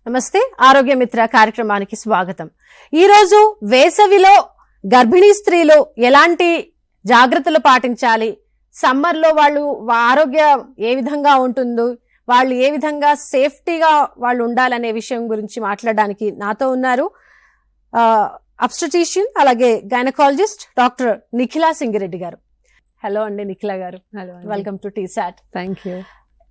నమస్తే, ఆరోగ్య మిత్ర కార్యక్రమానికి స్వాగతం. ఈరోజు వేసవిలో గర్భిణీ స్త్రీలు ఎలాంటి జాగ్రత్తలు పాటించాలి, సమ్మర్లో వాళ్ళు ఆరోగ్యం ఏ విధంగా ఉంటుందో, వాళ్ళు ఏ విధంగా సేఫ్టీగా వాళ్ళు ఉండాలనే విషయం గురించి మాట్లాడడానికి నాతో ఉన్నారు అబ్స్టెటిషియన్ అలాగే గైనకాలజిస్ట్ డాక్టర్ నిఖిలా సింగిరెడ్డి గారు. హలో అండి నిఖిలా గారు. Hello, welcome to T-SAT. Thank you.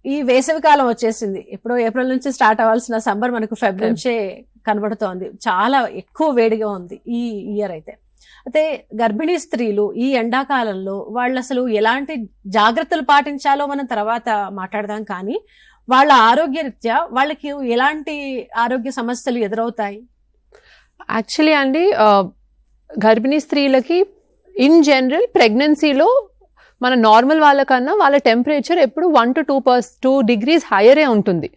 ఈ వేసవి కాలం వచ్చేసింది. ఇప్పుడు ఏప్రిల్ నుంచి స్టార్ట్ అవ్వాల్సిన సమ్మర్ మనకు ఫెబ్రవరి నుంచే కనబడుతోంది. చాలా ఎక్కువ వేడిగా ఉంది ఈ ఇయర్ అయితే. అయితే గర్భిణీ స్త్రీలు ఈ ఎండాకాలంలో వాళ్ళు అసలు ఎలాంటి జాగ్రత్తలు పాటించాలో మనం తర్వాత మాట్లాడదాం. కానీ వాళ్ళ ఆరోగ్యరీత్యా వాళ్ళకి ఎలాంటి ఆరోగ్య సమస్యలు ఎదురవుతాయి? యాక్చువల్లీ అండి, గర్భిణీ స్త్రీలకి ఇన్ జనరల్ ప్రెగ్నెన్సీలో మన నార్మల్ వాళ్ళకన్నా వాళ్ళ టెంపరేచర్ ఎప్పుడు 1 to 2 degrees హైయరే ఉంటుంది.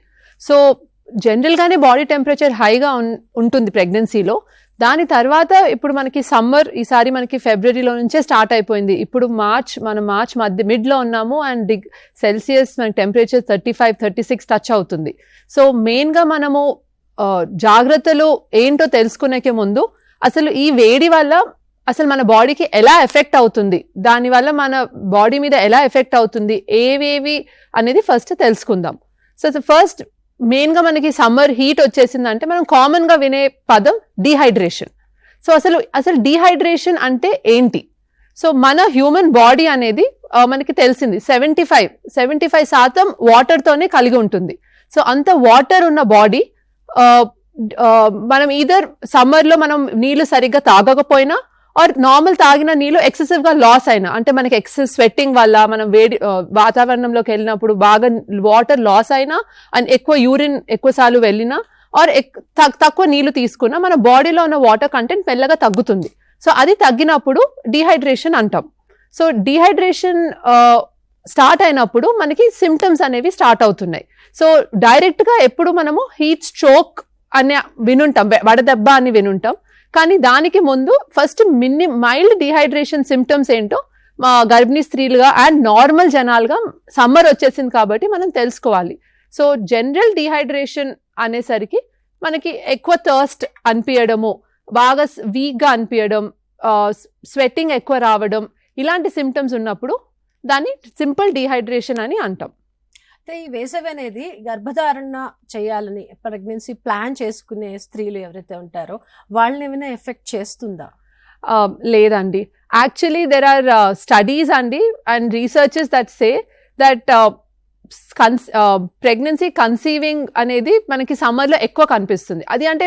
సో జనరల్గానే బాడీ టెంపరేచర్ హైగా ఉంటుంది ప్రెగ్నెన్సీలో. దాని తర్వాత ఇప్పుడు మనకి సమ్మర్ ఈసారి మనకి ఫిబ్రవరిలో నుంచే స్టార్ట్ అయిపోయింది. ఇప్పుడు మనం మార్చ్ మిడ్లో ఉన్నాము అండ్ సెల్సియస్ మన టెంపరేచర్ 35-36 టచ్ అవుతుంది. సో మెయిన్గా మనము జాగ్రత్తలు ఏంటో తెలుసుకునేకే ముందు అసలు ఈ వేడి వల్ల అసలు మన బాడీకి ఎలా ఎఫెక్ట్ అవుతుంది, దానివల్ల మన బాడీ మీద ఎలా ఎఫెక్ట్ అవుతుంది, ఏవేవి అనేది ఫస్ట్ తెలుసుకుందాం. సో ఫస్ట్ మెయిన్గా మనకి సమ్మర్ హీట్ వచ్చేసిందంటే మనం కామన్గా వినే పదం డీహైడ్రేషన్. సో అసలు డీహైడ్రేషన్ అంటే ఏంటి? సో మన హ్యూమన్ బాడీ అనేది మనకి తెలిసింది 75% వాటర్తోనే కలిగి ఉంటుంది. సో అంత వాటర్ ఉన్న బాడీ మనం ఈదర్ సమ్మర్లో మనం నీళ్లు సరిగ్గా తాగకపోయినా ఆర్ నార్మల్ తాగిన నీళ్ళు ఎక్సెసివ్ గా లాస్ అయినా, అంటే మనకి ఎక్సెస్ స్వెట్టింగ్ వల్ల మనం వేడి వాతావరణంలోకి వెళ్ళినప్పుడు బాగా వాటర్ లాస్ అయినా అండ్ ఎక్కువ యూరిన్ ఎక్కువసార్లు వెళ్ళినా ఆర్ తక్కువ నీళ్లు తీసుకున్నా మన బాడీలో ఉన్న వాటర్ కంటెంట్ మెల్లగా తగ్గుతుంది. సో అది తగ్గినప్పుడు డీహైడ్రేషన్ అంటాం. సో డీహైడ్రేషన్ స్టార్ట్ అయినప్పుడు మనకి సిమ్టమ్స్ అనేవి స్టార్ట్ అవుతున్నాయి. సో డైరెక్ట్ గా ఎప్పుడు మనము హీట్ స్ట్రోక్ అనే వినుంటాం, వడదెబ్బ అని వినుంటాం. కానీ దానికి ముందు ఫస్ట్ మైల్డ్ డీహైడ్రేషన్ సిమ్టమ్స్ ఏంటో మా గర్భిణీ స్త్రీలుగా అండ్ నార్మల్ జనాలుగా సమ్మర్ వచ్చేసింది కాబట్టి మనం తెలుసుకోవాలి. సో జనరల్ డీహైడ్రేషన్ అనేసరికి మనకి ఎక్కువ థర్స్ట్ అనిపించడము, బాగా వీక్గా అనిపించడం, స్వెట్టింగ్ ఎక్కువ రావడం, ఇలాంటి సిమ్టమ్స్ ఉన్నప్పుడు దాన్ని సింపుల్ డీహైడ్రేషన్ అని అంటాం. అయితే ఈ వేసవి అనేది గర్భధారణ చేయాలని ప్రెగ్నెన్సీ ప్లాన్ చేసుకునే స్త్రీలు ఎవరైతే ఉంటారో వాళ్ళని ఏమైనా ఎఫెక్ట్ చేస్తుందా? లేదండి. యాక్చువల్లీ దెర్ ఆర్ స్టడీస్ అండి and researches that say that pregnancy conceiving అనేది మనకి సమ్మర్లో ఎక్కువ కనిపిస్తుంది. అది అంటే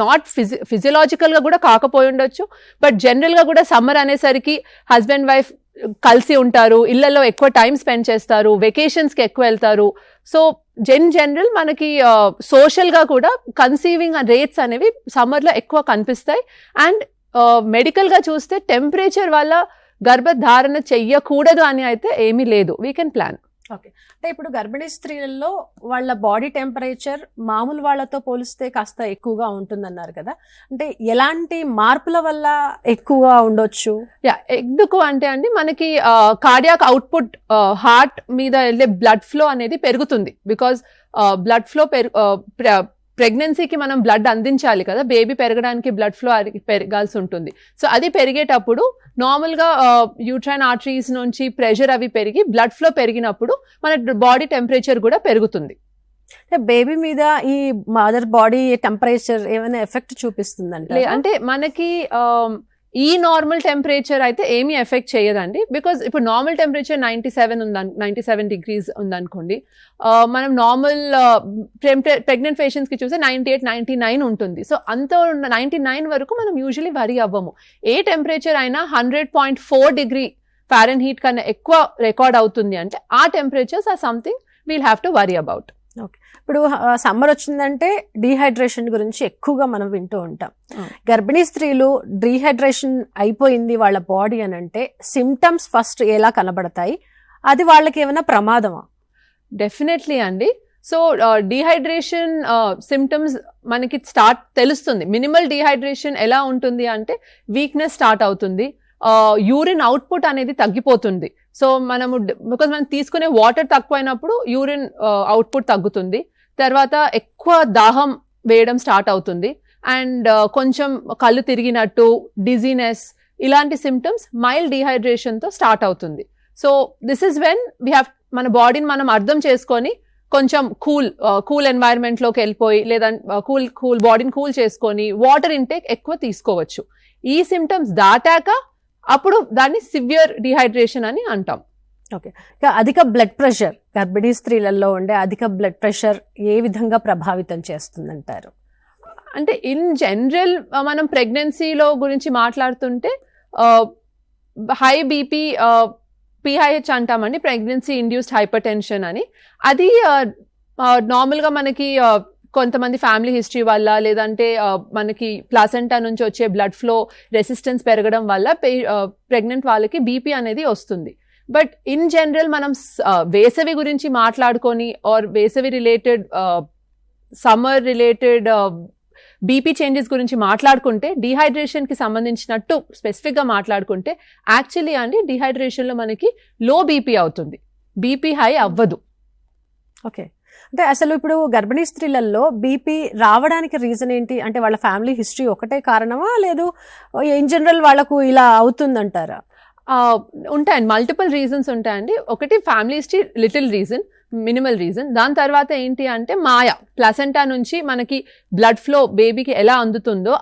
నాట్ ఫిజియలాజికల్గా కూడా కాకపోయి ఉండొచ్చు, బట్ జనరల్గా కూడా సమ్మర్ అనేసరికి హస్బెండ్ వైఫ్ కలిసి ఉంటారు, ఇళ్లలో ఎక్కువ టైం స్పెండ్ చేస్తారు, వెకేషన్స్కి ఎక్కువ వెళ్తారు. సో జనరల్ మనకి సోషల్గా కూడా కన్సీవింగ్ రేట్స్ అనేవి సమ్మర్లో ఎక్కువ కనిపిస్తాయి. అండ్ మెడికల్గా చూస్తే టెంపరేచర్ వల్ల గర్భధారణ చెయ్యకూడదు అని అయితే ఏమీ లేదు. We can plan. ఓకే. అంటే ఇప్పుడు గర్భిణీ స్త్రీలలో వాళ్ళ బాడీ టెంపరేచర్ మామూలు వాళ్ళతో పోలిస్తే కాస్త ఎక్కువగా ఉంటుందన్నారు కదా, అంటే ఎలాంటి మార్పుల వల్ల ఎక్కువగా ఉండొచ్చు? ఎందుకు అంటే అండి మనకి కార్డియాక్ అవుట్పుట్, హార్ట్ మీద వెళ్ళే బ్లడ్ ఫ్లో అనేది పెరుగుతుంది. బికాజ్ బ్లడ్ ఫ్లో ప్రెగ్నెన్సీకి మనం బ్లడ్ అందించాలి కదా, బేబీ పెరగడానికి బ్లడ్ ఫ్లో పెరగాల్సి ఉంటుంది. సో అది పెరిగేటప్పుడు నార్మల్గా యూట్రైన్ ఆర్టరీస్ నుంచి ప్రెషర్ అవి పెరిగి బ్లడ్ ఫ్లో పెరిగినప్పుడు మన బాడీ టెంపరేచర్ కూడా పెరుగుతుంది. బేబీ మీద ఈ మదర్ బాడీ టెంపరేచర్ ఏమైనా ఎఫెక్ట్ చూపిస్తుందంటే? అంటే మనకి ఈ నార్మల్ టెంపరేచర్ అయితే ఏమీ ఎఫెక్ట్ చేయదండి. బికాజ్ ఇప్పుడు నార్మల్ టెంపరేచర్ 97 degrees ఉందనుకోండి, మనం నార్మల్ ప్రెగ్నెంట్ పేషెంట్స్కి చూస్తే 98-99 ఉంటుంది. సో అంత 99 వరకు మనం యూజువలీ వరీ అవ్వము. ఏ టెంపరేచర్ అయినా 100.4 degree ఫారెన్హీట్ కన్నా ఎక్కువ రికార్డ్ అవుతుంది అంటే ఆ temperatures or something we'll have to worry about. Okay. ఇప్పుడు సమ్మర్ వచ్చిందంటే డీహైడ్రేషన్ గురించి ఎక్కువగా మనం వింటూ ఉంటాం. గర్భిణీ స్త్రీలు డీహైడ్రేషన్ అయిపోయింది వాళ్ళ బాడీ అని అంటే సిమ్టమ్స్ ఫస్ట్ ఎలా కనబడతాయి, అది వాళ్ళకి ఏమైనా ప్రమాదమా? డెఫినెట్లీ అండి. సో డీహైడ్రేషన్ సిమ్టమ్స్ మనకి తెలుస్తుంది. మినిమల్ డీహైడ్రేషన్ ఎలా ఉంటుంది అంటే వీక్నెస్ స్టార్ట్ అవుతుంది, యూరిన్ అవుట్పుట్ అనేది తగ్గిపోతుంది. సో బికాజ్ మనం తీసుకునే వాటర్ తక్కువైనప్పుడు యూరిన్ అవుట్పుట్ తగ్గుతుంది. తర్వాత ఎక్కువ దాహం వేయడం స్టార్ట్ అవుతుంది అండ్ కొంచెం కళ్ళు తిరిగినట్టు డిజీనెస్ ఇలాంటి సిమ్టమ్స్ మైల్డ్ డీహైడ్రేషన్తో స్టార్ట్ అవుతుంది. So this is when we have మన బాడీని మనం అర్థం చేసుకొని కొంచెం కూల్ ఎన్వైరన్మెంట్లోకి వెళ్ళిపోయి లేదా బాడీని కూల్ చేసుకొని వాటర్ ఇంటేక్ ఎక్కువ తీసుకోవచ్చు. ఈ సిమ్టమ్స్ దాటాక అప్పుడు దాన్ని సివియర్ డిహైడ్రేషన్ అని అంటాం. ఓకే, ఇక అధిక బ్లడ్ ప్రెషర్ గర్భిణీ స్త్రీలలో ఉండే అధిక బ్లడ్ ప్రెషర్ ఏ విధంగా ప్రభావితం చేస్తుందంటారు? అంటే ఇన్ జనరల్ మనం ప్రెగ్నెన్సీలో గురించి మాట్లాడుతుంటే హై బీపీ పిహెచ్ అంటామండి, ప్రెగ్నెన్సీ ఇండ్యూస్డ్ హైపర్ టెన్షన్ అని. అది నార్మల్గా మనకి కొంతమంది ఫ్యామిలీ హిస్టరీ వల్ల లేదంటే మనకి ప్లాసెంటా నుంచి వచ్చే బ్లడ్ ఫ్లో రెసిస్టెన్స్ పెరగడం వల్ల ప్రెగ్నెంట్ వాళ్ళకి బీపీ అనేది వస్తుంది. బట్ ఇన్ జనరల్ మనం వేసవి గురించి మాట్లాడుకొని ఆర్ వేసవి related summer related BP changes గురించి మాట్లాడుకుంటే డీహైడ్రేషన్కి సంబంధించినట్టు స్పెసిఫిక్గా మాట్లాడుకుంటే యాక్చువల్లీ అండి డీహైడ్రేషన్లో మనకి లో బీపీ అవుతుంది, బీపీ హై అవ్వదు. ఓకే, అంటే అసలు ఇప్పుడు గర్భిణీ స్త్రీలలో బీపీ రావడానికి రీజన్ ఏంటి? అంటే వాళ్ళ ఫ్యామిలీ హిస్టరీ ఒకటే కారణమా, లేదు ఇన్ జనరల్ వాళ్ళకు ఇలా అవుతుందంటారా? ఉంటాయండి, మల్టిపుల్ రీజన్స్ ఉంటాయండి. ఒకటి family history little reason, minimal reason. దాని తర్వాత ఏంటి అంటే ప్లాసెంటా నుంచి మనకి బ్లడ్ ఫ్లో బేబీకి ఎలా అందుతుందో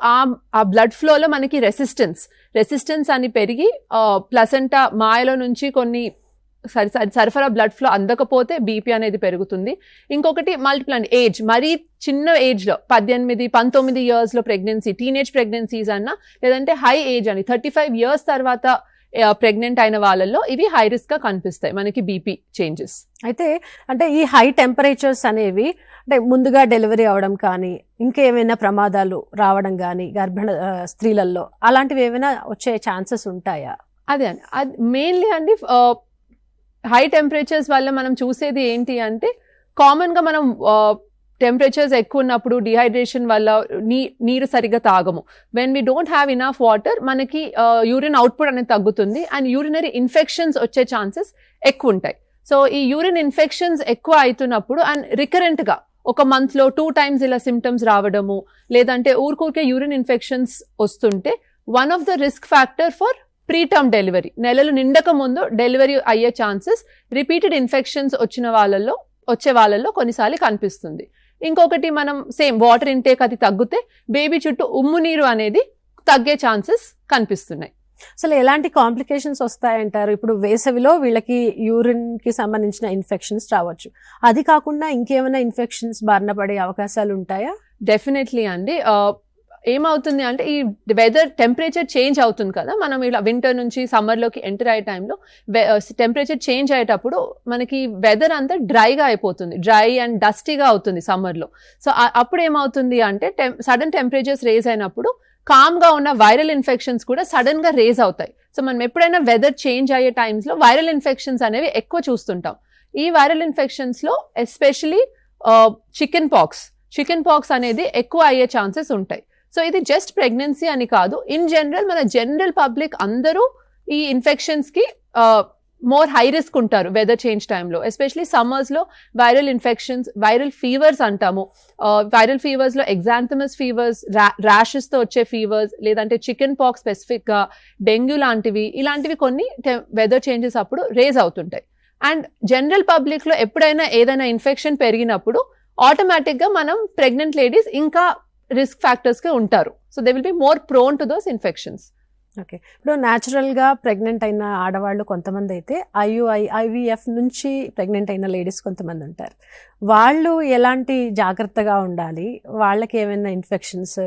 ఆ బ్లడ్ ఫ్లోలో మనకి రెసిస్టెన్స్ అని పెరిగి ప్లాసెంటా మాయలో నుంచి కొన్ని సరఫరా బ్లడ్ ఫ్లో అందకపోతే బీపీ అనేది పెరుగుతుంది. ఇంకొకటి మల్టిపుల్ అండ్ ఏజ్, మరీ చిన్న ఏజ్లో 18-19 ఇయర్స్లో ప్రెగ్నెన్సీ, టీనేజ్ ప్రెగ్నెన్సీస్ అన్నా లేదంటే హై ఏజ్ అని 35 ఇయర్స్ తర్వాత ప్రెగ్నెంట్ అయిన వాళ్ళల్లో ఇవి హై రిస్క్ గా కనిపిస్తాయి మనకి బీపీ చేంజెస్. అయితే అంటే ఈ హై టెంపరేచర్స్ అనేవి అంటే ముందుగా డెలివరీ అవడం కానీ ఇంకేమైనా ప్రమాదాలు రావడం కానీ గర్భిణ స్త్రీలలో అలాంటివి ఏమైనా వచ్చే ఛాన్సెస్ ఉంటాయా? అదే అండి, అది మెయిన్లీ అండి హై టెంపరేచర్స్ వల్ల మనం చూసేది ఏంటి అంటే కామన్గా మనం టెంపరేచర్స్ ఎక్కువ ఉన్నప్పుడు డిహైడ్రేషన్ వల్ల నీరు సరిగ్గా తాగము. When we don't have enough water మనకి యూరిన్ అవుట్పుట్ అనేది తగ్గుతుంది అండ్ యూరినరీ ఇన్ఫెక్షన్స్ వచ్చే ఛాన్సెస్ ఎక్కువ ఉంటాయి. సో ఈ యూరిన్ ఇన్ఫెక్షన్స్ ఎక్కువ అవుతున్నప్పుడు అండ్ రికరెంట్గా ఒక మంత్లో 2 times ఇలా సిమ్టమ్స్ రావడము లేదంటే ఊరికే యూరిన్ ఇన్ఫెక్షన్స్ వస్తుంటే one of the risk factor for preterm delivery, నెలలు నిండక ముందు డెలివరీ అయ్యే ఛాన్సెస్ రిపీటెడ్ ఇన్ఫెక్షన్స్ వచ్చే వాళ్ళల్లో కొన్నిసార్లు కనిపిస్తుంది. ఇంకొకటి మనం సేమ్ వాటర్ ఇంటేక్ అది తగ్గితే బేబీ చుట్టూ ఉమ్ము నీరు అనేది తగ్గే ఛాన్సెస్ కనిపిస్తున్నాయి. అసలు ఎలాంటి కాంప్లికేషన్స్ వస్తాయంటారు? ఇప్పుడు వేసవిలో వీళ్ళకి యూరిన్ కి సంబంధించిన ఇన్ఫెక్షన్స్ రావచ్చు, అది కాకుండా ఇంకేమైనా ఇన్ఫెక్షన్స్ బారిన పడే అవకాశాలు ఉంటాయా? డెఫినెట్లీ అండి. ఏమవుతుంది అంటే ఈ వెదర్ టెంపరేచర్ చేంజ్ అవుతుంది కదా, మనం ఇలా వింటర్ నుంచి సమ్మర్లోకి ఎంటర్ అయ్యే టైంలో టెంపరేచర్ చేంజ్ అయ్యేటప్పుడు మనకి వెదర్ అంతా డ్రైగా అయిపోతుంది, డ్రై అండ్ డస్టీగా అవుతుంది సమ్మర్లో. సో అప్పుడు ఏమవుతుంది అంటే సడన్ టెంపరేచర్స్ రేజ్ అయినప్పుడు కామ్గా ఉన్న వైరల్ ఇన్ఫెక్షన్స్ కూడా సడన్గా రేజ్ అవుతాయి. సో మనం ఎప్పుడైనా వెదర్ చేంజ్ అయ్యే టైమ్స్లో వైరల్ ఇన్ఫెక్షన్స్ అనేవి ఎక్కువ చూస్తుంటాం. ఈ వైరల్ ఇన్ఫెక్షన్స్లో ఎస్పెషలీ చికెన్ పాక్స్ అనేది ఎక్కువ అయ్యే ఛాన్సెస్ ఉంటాయి. సో ఇది జస్ట్ ప్రెగ్నెన్సీ అని కాదు, ఇన్ జనరల్ మన జనరల్ పబ్లిక్ అందరూ ఈ ఇన్ఫెక్షన్స్కి మోర్ హై రిస్క్ ఉంటారు వెదర్ చేంజ్ టైంలో. ఎస్పెషలీ సమ్మర్స్లో వైరల్ ఇన్ఫెక్షన్స్, వైరల్ ఫీవర్స్ అంటాము. వైరల్ ఫీవర్స్లో ఎగ్జాంథమస్ ఫీవర్స్, ర్యాషెస్తో వచ్చే ఫీవర్స్ లేదంటే చికెన్ పాక్స్ స్పెసిఫిక్గా, డెంగ్యూ లాంటివి, ఇలాంటివి కొన్ని వెదర్ చేంజెస్ అప్పుడు రేజ్ అవుతుంటాయి. అండ్ జనరల్ పబ్లిక్లో ఎప్పుడైనా ఏదైనా ఇన్ఫెక్షన్ పెరిగినప్పుడు ఆటోమేటిక్గా మనం ప్రెగ్నెంట్ లేడీస్ ఇంకా రిస్క్ ఫ్యాక్టర్స్గా ఉంటారు. So they will be more prone to those infections. Okay, ఇప్పుడు న్యాచురల్గా ప్రెగ్నెంట్ అయిన ఆడవాళ్ళు కొంతమంది అయితే IVF నుంచి ప్రెగ్నెంట్ అయిన లేడీస్ కొంతమంది ఉంటారు. వాళ్ళు ఎలాంటి జాగ్రత్తగా ఉండాలి? వాళ్ళకి ఏమైనా ఇన్ఫెక్షన్స్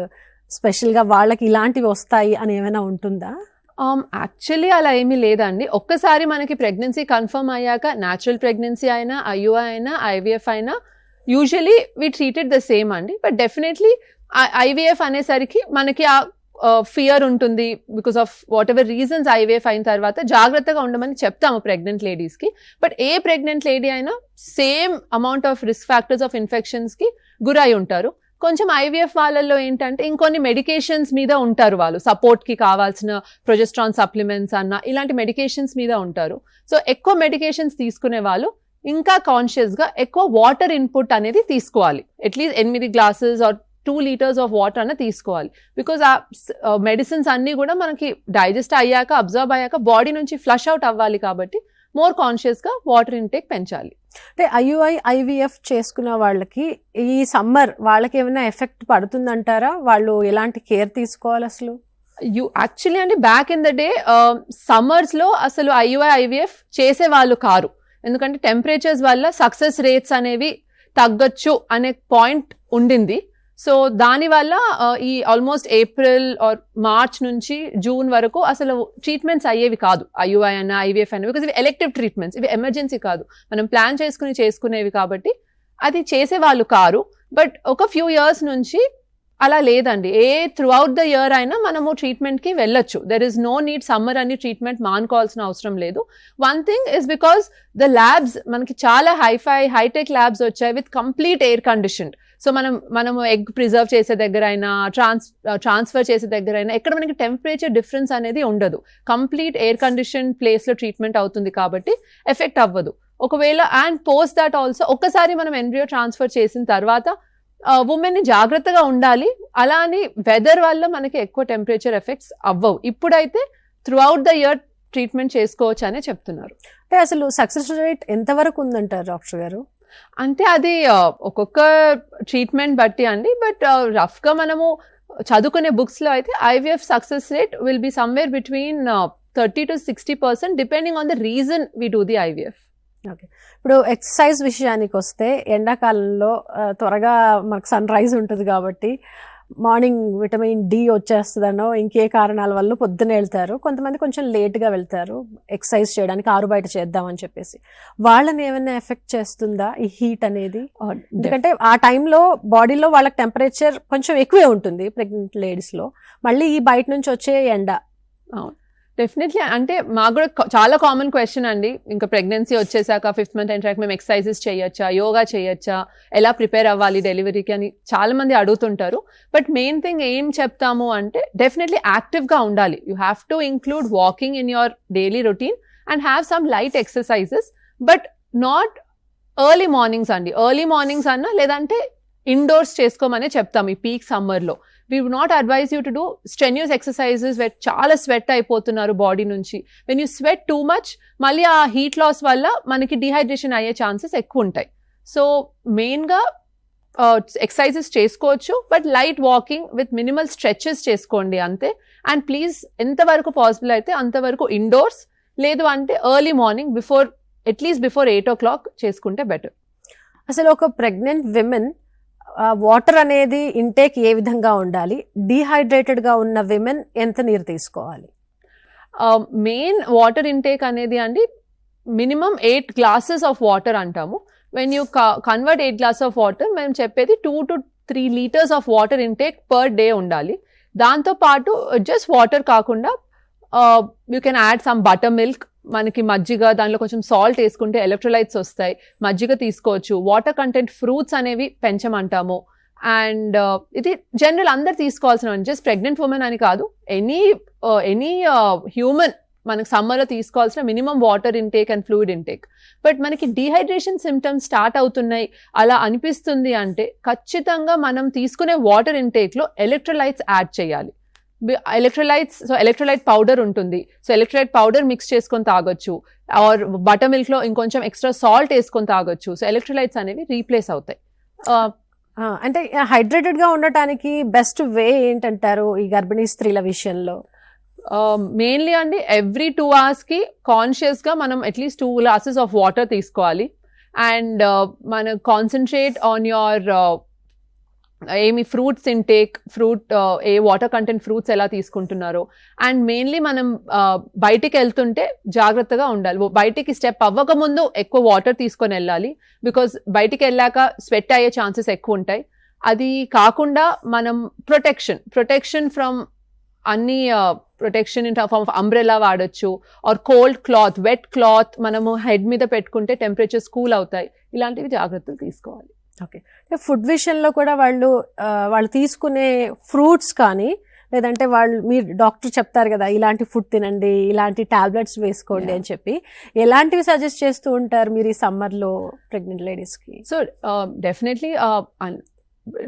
స్పెషల్గా వాళ్ళకి ఇలాంటివి వస్తాయి అని ఏమైనా ఉంటుందా? యాక్చువల్లీ అలా ఏమీ లేదండి. ఒక్కసారి మనకి ప్రెగ్నెన్సీ కన్ఫర్మ్ అయ్యాక న్యాచురల్ ప్రెగ్నెన్సీ అయినా IUI అయినా IVF అయినా usually we treated the same అండి. బట్ డెఫినెట్లీ IVF అనేసరికి మనకి ఆ ఫియర్ ఉంటుంది because of whatever reasons. IVF అయిన తర్వాత జాగ్రత్తగా ఉండమని చెప్తాము ప్రెగ్నెంట్ లేడీస్కి. బట్ ఏ ప్రెగ్నెంట్ లేడీ అయినా same amount of risk factors of ఇన్ఫెక్షన్స్కి గురై ఉంటారు. కొంచెం IVF వాళ్ళల్లో ఏంటంటే ఇంకొన్ని మెడికేషన్స్ మీద ఉంటారు, వాళ్ళు సపోర్ట్కి కావాల్సిన ప్రొజెస్ట్రాన్ సప్లిమెంట్స్ అన్న ఇలాంటి మెడికేషన్స్ మీద ఉంటారు. సో ఎక్కువ మెడికేషన్స్ తీసుకునే వాళ్ళు ఇంకా కాన్షియస్గా ఎక్కువ వాటర్ ఇన్పుట్ అనేది తీసుకోవాలి. At least 8 glasses or 2 liters of water అన్న తీసుకోవాలి. బికాజ్ ఆ మెడిసిన్స్ అన్నీ కూడా మనకి డైజెస్ట్ అయ్యాక అబ్జర్వ్ అయ్యాక బాడీ నుంచి ఫ్లష్ అవుట్ అవ్వాలి కాబట్టి మోర్ కాన్షియస్గా వాటర్ ఇంటేక్ పెంచాలి. అంటే IUI IVF చేసుకున్న వాళ్ళకి ఈ సమ్మర్ వాళ్ళకి ఏమైనా ఎఫెక్ట్ పడుతుందంటారా? వాళ్ళు ఎలాంటి కేర్ తీసుకోవాలి అసలు? యాక్చువల్లీ అండి back in the day summers లో అసలు IUI IVF చేసే వాళ్ళు కారు. ఎందుకంటే టెంపరేచర్స్ వల్ల సక్సెస్ రేట్స్ అనేవి తగ్గొచ్చు అనే పాయింట్ ఉండింది. సో దానివల్ల ఈ ఆల్మోస్ట్ ఏప్రిల్ ఆర్ మార్చ్ నుంచి జూన్ వరకు అసలు ట్రీట్మెంట్స్ అయ్యేవి కాదు IUI అన్న IVF అన్న. బికాజ్ ఇవి ఎలెక్టివ్ ట్రీట్మెంట్స్, ఇవి ఎమర్జెన్సీ కాదు, మనం ప్లాన్ చేసుకునేవి కాబట్టి అది చేసేవాళ్ళు కారు. బట్ ఒక ఫ్యూ ఇయర్స్ నుంచి అలా లేదండి. త్రూ అవుట్ ద ఇయర్ అయినా మనము ట్రీట్మెంట్కి వెళ్ళొచ్చు. There is no need summer అని ట్రీట్మెంట్ మానుకోవాల్సిన అవసరం లేదు. One thing is because the labs మనకి చాలా హైటెక్ ల్యాబ్స్ వచ్చాయి with complete air conditioned. So మనము ఎగ్ ప్రిజర్వ్ చేసే దగ్గర అయినా ట్రాన్స్ఫర్ చేసే దగ్గర అయినా ఎక్కడ మనకి టెంపరేచర్ డిఫరెన్స్ అనేది ఉండదు. కంప్లీట్ ఎయిర్ కండిషన్ ప్లేస్లో ట్రీట్మెంట్ అవుతుంది కాబట్టి ఎఫెక్ట్ అవ్వదు. ఒకవేళ అండ్ పోస్ట్ దాట్ ఆల్సో ఒక్కసారి మనం ఎంబ్రియో ట్రాన్స్ఫర్ చేసిన తర్వాత ఉమెన్ ని జాగ్రత్తగా ఉండాలి. అలా అని వెదర్ వల్ల మనకి ఎక్కువ టెంపరేచర్ ఎఫెక్ట్స్ అవ్వవు. ఇప్పుడైతే through out the year treatment చేసుకోవచ్చు అనే చెప్తున్నారు. అంటే అసలు సక్సెస్ రేట్ ఎంతవరకు ఉందంటారు డాక్టర్ గారు? అంటే అది ఒక్కొక్క ట్రీట్మెంట్ బట్టి అండి. బట్ రఫ్గా మనము చదువుకునే బుక్స్లో అయితే IVF success rate will be somewhere between 30 to 60% depending on the reason we do the IVF. Okay, ఇప్పుడు ఎక్సర్సైజ్ విషయానికి వస్తే ఎండాకాలంలో త్వరగా మనకు సన్ రైజ్ ఉంటుంది కాబట్టి మార్నింగ్ విటమిన్ D వచ్చేస్తుందనో ఇంకే కారణాల వల్ల పొద్దునే వెళ్తారు. కొంతమంది కొంచెం లేట్గా వెళ్తారు ఎక్సర్సైజ్ చేయడానికి, ఆరు బయట చేద్దామని చెప్పేసి. వాళ్ళని ఏమైనా ఎఫెక్ట్ చేస్తుందా ఈ హీట్ అనేది? ఎందుకంటే ఆ టైంలో బాడీలో వాళ్ళకి టెంపరేచర్ కొంచెం ఎక్కువే ఉంటుంది ప్రెగ్నెంట్ లేడీస్లో, మళ్ళీ ఈ బయట నుంచి వచ్చే ఎండ. అవును, డెఫినెట్లీ. అంటే మాకు కూడా చాలా కామన్ క్వశ్చన్ అండి. ఇంకా ప్రెగ్నెన్సీ వచ్చేసాక 5th month ఎంట్రాక్ మేము ఎక్సర్సైజెస్ చేయొచ్చా, యోగా చేయొచ్చా, ఎలా ప్రిపేర్ అవ్వాలి డెలివరీకి అని చాలా మంది అడుగుతుంటారు. బట్ మెయిన్ థింగ్ ఏం చెప్తాము అంటే డెఫినెట్లీ యాక్టివ్గా ఉండాలి. You have to include walking in your daily routine and have some light exercises, but not early mornings అండి. ఎర్లీ మార్నింగ్స్ అన్నా లేదంటే ఇండోర్స్ చేసుకోమనే చెప్తాం ఈ పీక్ సమ్మర్లో. We would not advise you to do strenuous exercises where చాలా sweat అయిపోతున్నారు body నుంచి. When you sweat too much మళ్ళీ ఆ హీట్ లాస్ వల్ల మనకి డిహైడ్రేషన్ అయ్యే ఛాన్సెస్ ఎక్కువ ఉంటాయి. సో మెయిన్గా ఎక్సర్సైజెస్ చేసుకోవచ్చు, but light walking with minimal stretches చేసుకోండి అంతే. అండ్ ప్లీజ్ ఎంతవరకు పాసిబుల్ అయితే అంతవరకు ఇండోర్స్, లేదు అంటే early morning at least before 8 o'clock చేసుకుంటే బెటర్. అసలు ఒక ప్రెగ్నెంట్ విమెన్ వాటర్ అనేది ఇంటేక్ ఏ విధంగా ఉండాలి? డీహైడ్రేటెడ్గా ఉన్న విమెన్ ఎంత నీరు తీసుకోవాలి? మెయిన్ వాటర్ ఇంటేక్ అనేది అండి మినిమం 8 glasses ఆఫ్ వాటర్ అంటాము. When you convert 8 glasses of water, మేము చెప్పేది 2 to 3 liters of water intake per day ఉండాలి. దాంతోపాటు జస్ట్ వాటర్ కాకుండా you can add some butter milk, మనకి మజ్జిగ, దానిలో కొంచెం సాల్ట్ వేసుకుంటే ఎలక్ట్రోలైట్స్ వస్తాయి, మజ్జిగ తీసుకోవచ్చు. వాటర్ కంటెంట్ ఫ్రూట్స్ అనేవి పెంచమంటాము. అండ్ ఇది జనరల్ అందరు తీసుకోవాల్సిన, జస్ట్ ప్రెగ్నెంట్ ఉమెన్ అని కాదు, ఎనీ హ్యూమన్ మనకి సమ్మర్లో తీసుకోవాల్సిన minimum water intake and fluid intake. But మనకి డీహైడ్రేషన్ సిమ్టమ్స్ స్టార్ట్ అవుతున్నాయి అలా అనిపిస్తుంది అంటే ఖచ్చితంగా మనం తీసుకునే వాటర్ ఇంటేక్లో ఎలక్ట్రోలైట్స్ యాడ్ చేయాలి. ఎలక్ట్రోలైట్ పౌడర్ ఉంటుంది, సో ఎలక్ట్రోలైట్ పౌడర్ మిక్స్ చేసుకొని తాగొచ్చు. ఆర్ బటర్ మిల్క్లో ఇంకొంచెం ఎక్స్ట్రా సాల్ట్ వేసుకొని తాగొచ్చు. సో ఎలక్ట్రోలైట్స్ అనేవి రీప్లేస్ అవుతాయి. అంటే హైడ్రేటెడ్గా ఉండటానికి బెస్ట్ వే ఏంటంటారు ఈ గర్భిణీ స్త్రీల విషయంలో? మెయిన్లీ అండి ఎవ్రీ 2 hours కాన్షియస్గా మనం అట్లీస్ట్ 2 glasses ఆఫ్ వాటర్ తీసుకోవాలి. అండ్ మనం కాన్సన్ట్రేట్ ఆన్ యువర్ ఏమి ఫ్రూట్స్ ఇంటేక్, ఏ వాటర్ కంటెంట్ ఫ్రూట్స్ ఎలా తీసుకుంటున్నారో. అండ్ మెయిన్లీ మనం బయటికి వెళ్తుంటే జాగ్రత్తగా ఉండాలి. బయటికి స్టెప్ అవ్వకముందు ఎక్కువ వాటర్ తీసుకొని వెళ్ళాలి, బికాజ్ బయటికి వెళ్ళాక స్వెట్ అయ్యే ఛాన్సెస్ ఎక్కువ ఉంటాయి. అది కాకుండా మనం ప్రొటెక్షన్ ఫ్రమ్ అన్ని protection in form of umbrella వాడచ్చు, or cold cloth, wet cloth మనము హెడ్ మీద పెట్టుకుంటే టెంపరేచర్స్ కూల్ అవుతాయి. ఇలాంటివి జాగ్రత్తలు తీసుకోవాలి. ఓకే, ఫుడ్ విషయంలో కూడా వాళ్ళు తీసుకునే ఫ్రూట్స్ కానీ, లేదంటే మీరు డాక్టర్ చెప్తారు కదా ఇలాంటి ఫుడ్ తినండి, ఇలాంటి టాబ్లెట్స్ వేసుకోండి అని చెప్పి, ఎలాంటివి సజెస్ట్ చేస్తూ ఉంటారు మీరు ఈ సమ్మర్లో ప్రెగ్నెంట్ లేడీస్కి? సో డెఫినెట్లీ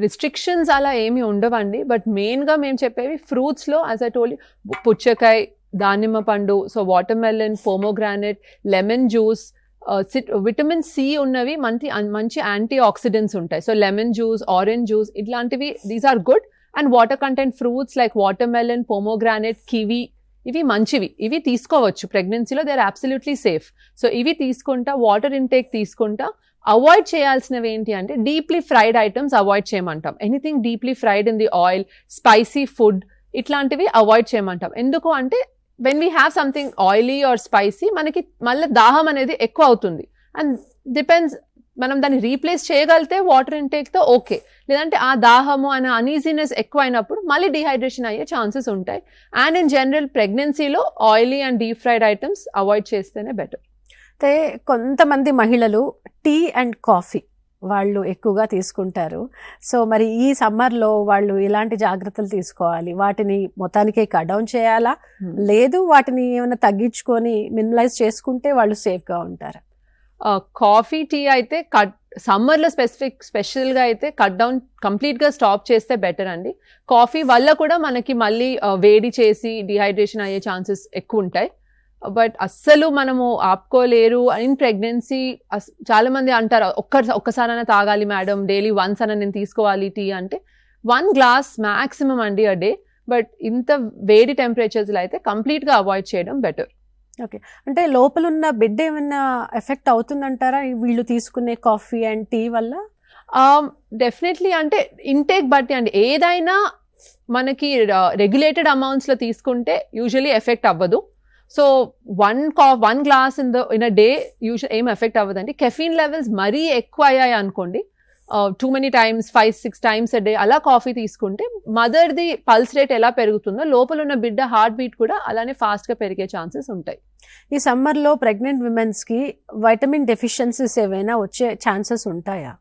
రిస్ట్రిక్షన్స్ అలా ఏమి ఉండవండి. బట్ మెయిన్గా మేము చెప్పేవి ఫ్రూట్స్లో యాజ్ ఐ టోల్డ్ యూ, పుచ్చకాయ, దానిమ్మ పండు, so watermelon, pomegranate, lemon juice, vitamin C ఉన్నవి మంచి యాంటీ ఆక్సిడెంట్స్ ఉంటాయి. So lemon juice, orange juice ఇట్లాంటివి these are good. And water content fruits like watermelon, pomegranate, kiwi ఇవి మంచివి, ఇవి తీసుకోవచ్చు ప్రెగ్నెన్సీలో, they are absolutely safe. So ఇవి తీసుకుంటా, వాటర్ ఇంటేక్ తీసుకుంటా. అవాయిడ్ చేయాల్సినవి ఏంటి అంటే డీప్లీ ఫ్రైడ్ ఐటమ్స్ అవాయిడ్ చేయమంటాం. Anything deeply fried in the oil, spicy food ఇట్లాంటివి అవాయిడ్ చేయమంటాం. ఎందుకు అంటే when we have something oily or spicy మనకి మళ్ళీ దాహం అనేది ఎక్కువ అవుతుంది. అండ్ డిపెండ్స్, మనం దాన్ని రీప్లేస్ చేయగలిగితే వాటర్ ఇంటేక్తో ఓకే, లేదంటే ఆ దాహము అనే అనీజీనెస్ ఎక్కువ అయినప్పుడు మళ్ళీ డిహైడ్రేషన్ అయ్యే ఛాన్సెస్ ఉంటాయి. అండ్ ఇన్ జనరల్ ప్రెగ్నెన్సీలో oily and deep fried items avoid చేస్తేనే బెటర్. అయితే కొంతమంది మహిళలు టీ అండ్ కాఫీ వాళ్ళు ఎక్కువగా తీసుకుంటారు. సో మరి ఈ సమ్మర్లో వాళ్ళు ఎలాంటి జాగ్రత్తలు తీసుకోవాలి? వాటిని మొత్తానికే కట్ డౌన్ చేయాలా, లేదు వాటిని ఏమైనా తగ్గించుకొని మినిమలైజ్ చేసుకుంటే వాళ్ళు సేఫ్గా ఉంటారా? కాఫీ, టీ అయితే సమ్మర్లో స్పెషల్గా అయితే కట్ డౌన్ కంప్లీట్గా స్టాప్ చేస్తే బెటర్ అండి. కాఫీ వల్ల కూడా మనకి మళ్ళీ వేడి చేసి డిహైడ్రేషన్ అయ్యే ఛాన్సెస్ ఎక్కువ ఉంటాయి. బట్ అస్సలు మనము ఆపుకోలేరు ఇన్ ప్రెగ్నెన్సీ. చాలా మంది అంటారు ఒక్కసారైనా తాగాలి మేడం, డైలీ వన్స్ అయినా నేను తీసుకోవాలి టీ అంటే. 1 glass మ్యాక్సిమం అండి అ డే. బట్ ఇంత వేడి టెంపరేచర్స్లో అయితే కంప్లీట్గా అవాయిడ్ చేయడం బెటర్. ఓకే, అంటే లోపలున్న బిడ్డ ఏమైనా ఎఫెక్ట్ అవుతుందంటారా వీళ్ళు తీసుకునే కాఫీ అండ్ టీ వల్ల? డెఫినెట్లీ, అంటే ఇంటేక్ బట్టి అండి. ఏదైనా మనకి రెగ్యులేటెడ్ అమౌంట్స్లో తీసుకుంటే యూజువలీ ఎఫెక్ట్ అవ్వదు. So 1 glass in a day usual ఏం ఎఫెక్ట్ అవ్వదండి. కెఫీన్ లెవెల్స్ మరీ ఎక్కువ అయ్యాయి అనుకోండి, too many times, 5-6 times a day అలా కాఫీ తీసుకుంటే మదర్ది పల్స్ రేట్ ఎలా పెరుగుతుందో లోపల ఉన్న బిడ్డ హార్ట్ బీట్ కూడా అలానే ఫాస్ట్గా పెరిగే ఛాన్సెస్ ఉంటాయి. ఈ సమ్మర్లో ప్రెగ్నెంట్ విమెన్స్కి వైటమిన్ డెఫిషియన్సీస్ ఏవైనా వచ్చే ఛాన్సెస్ ఉంటాయా?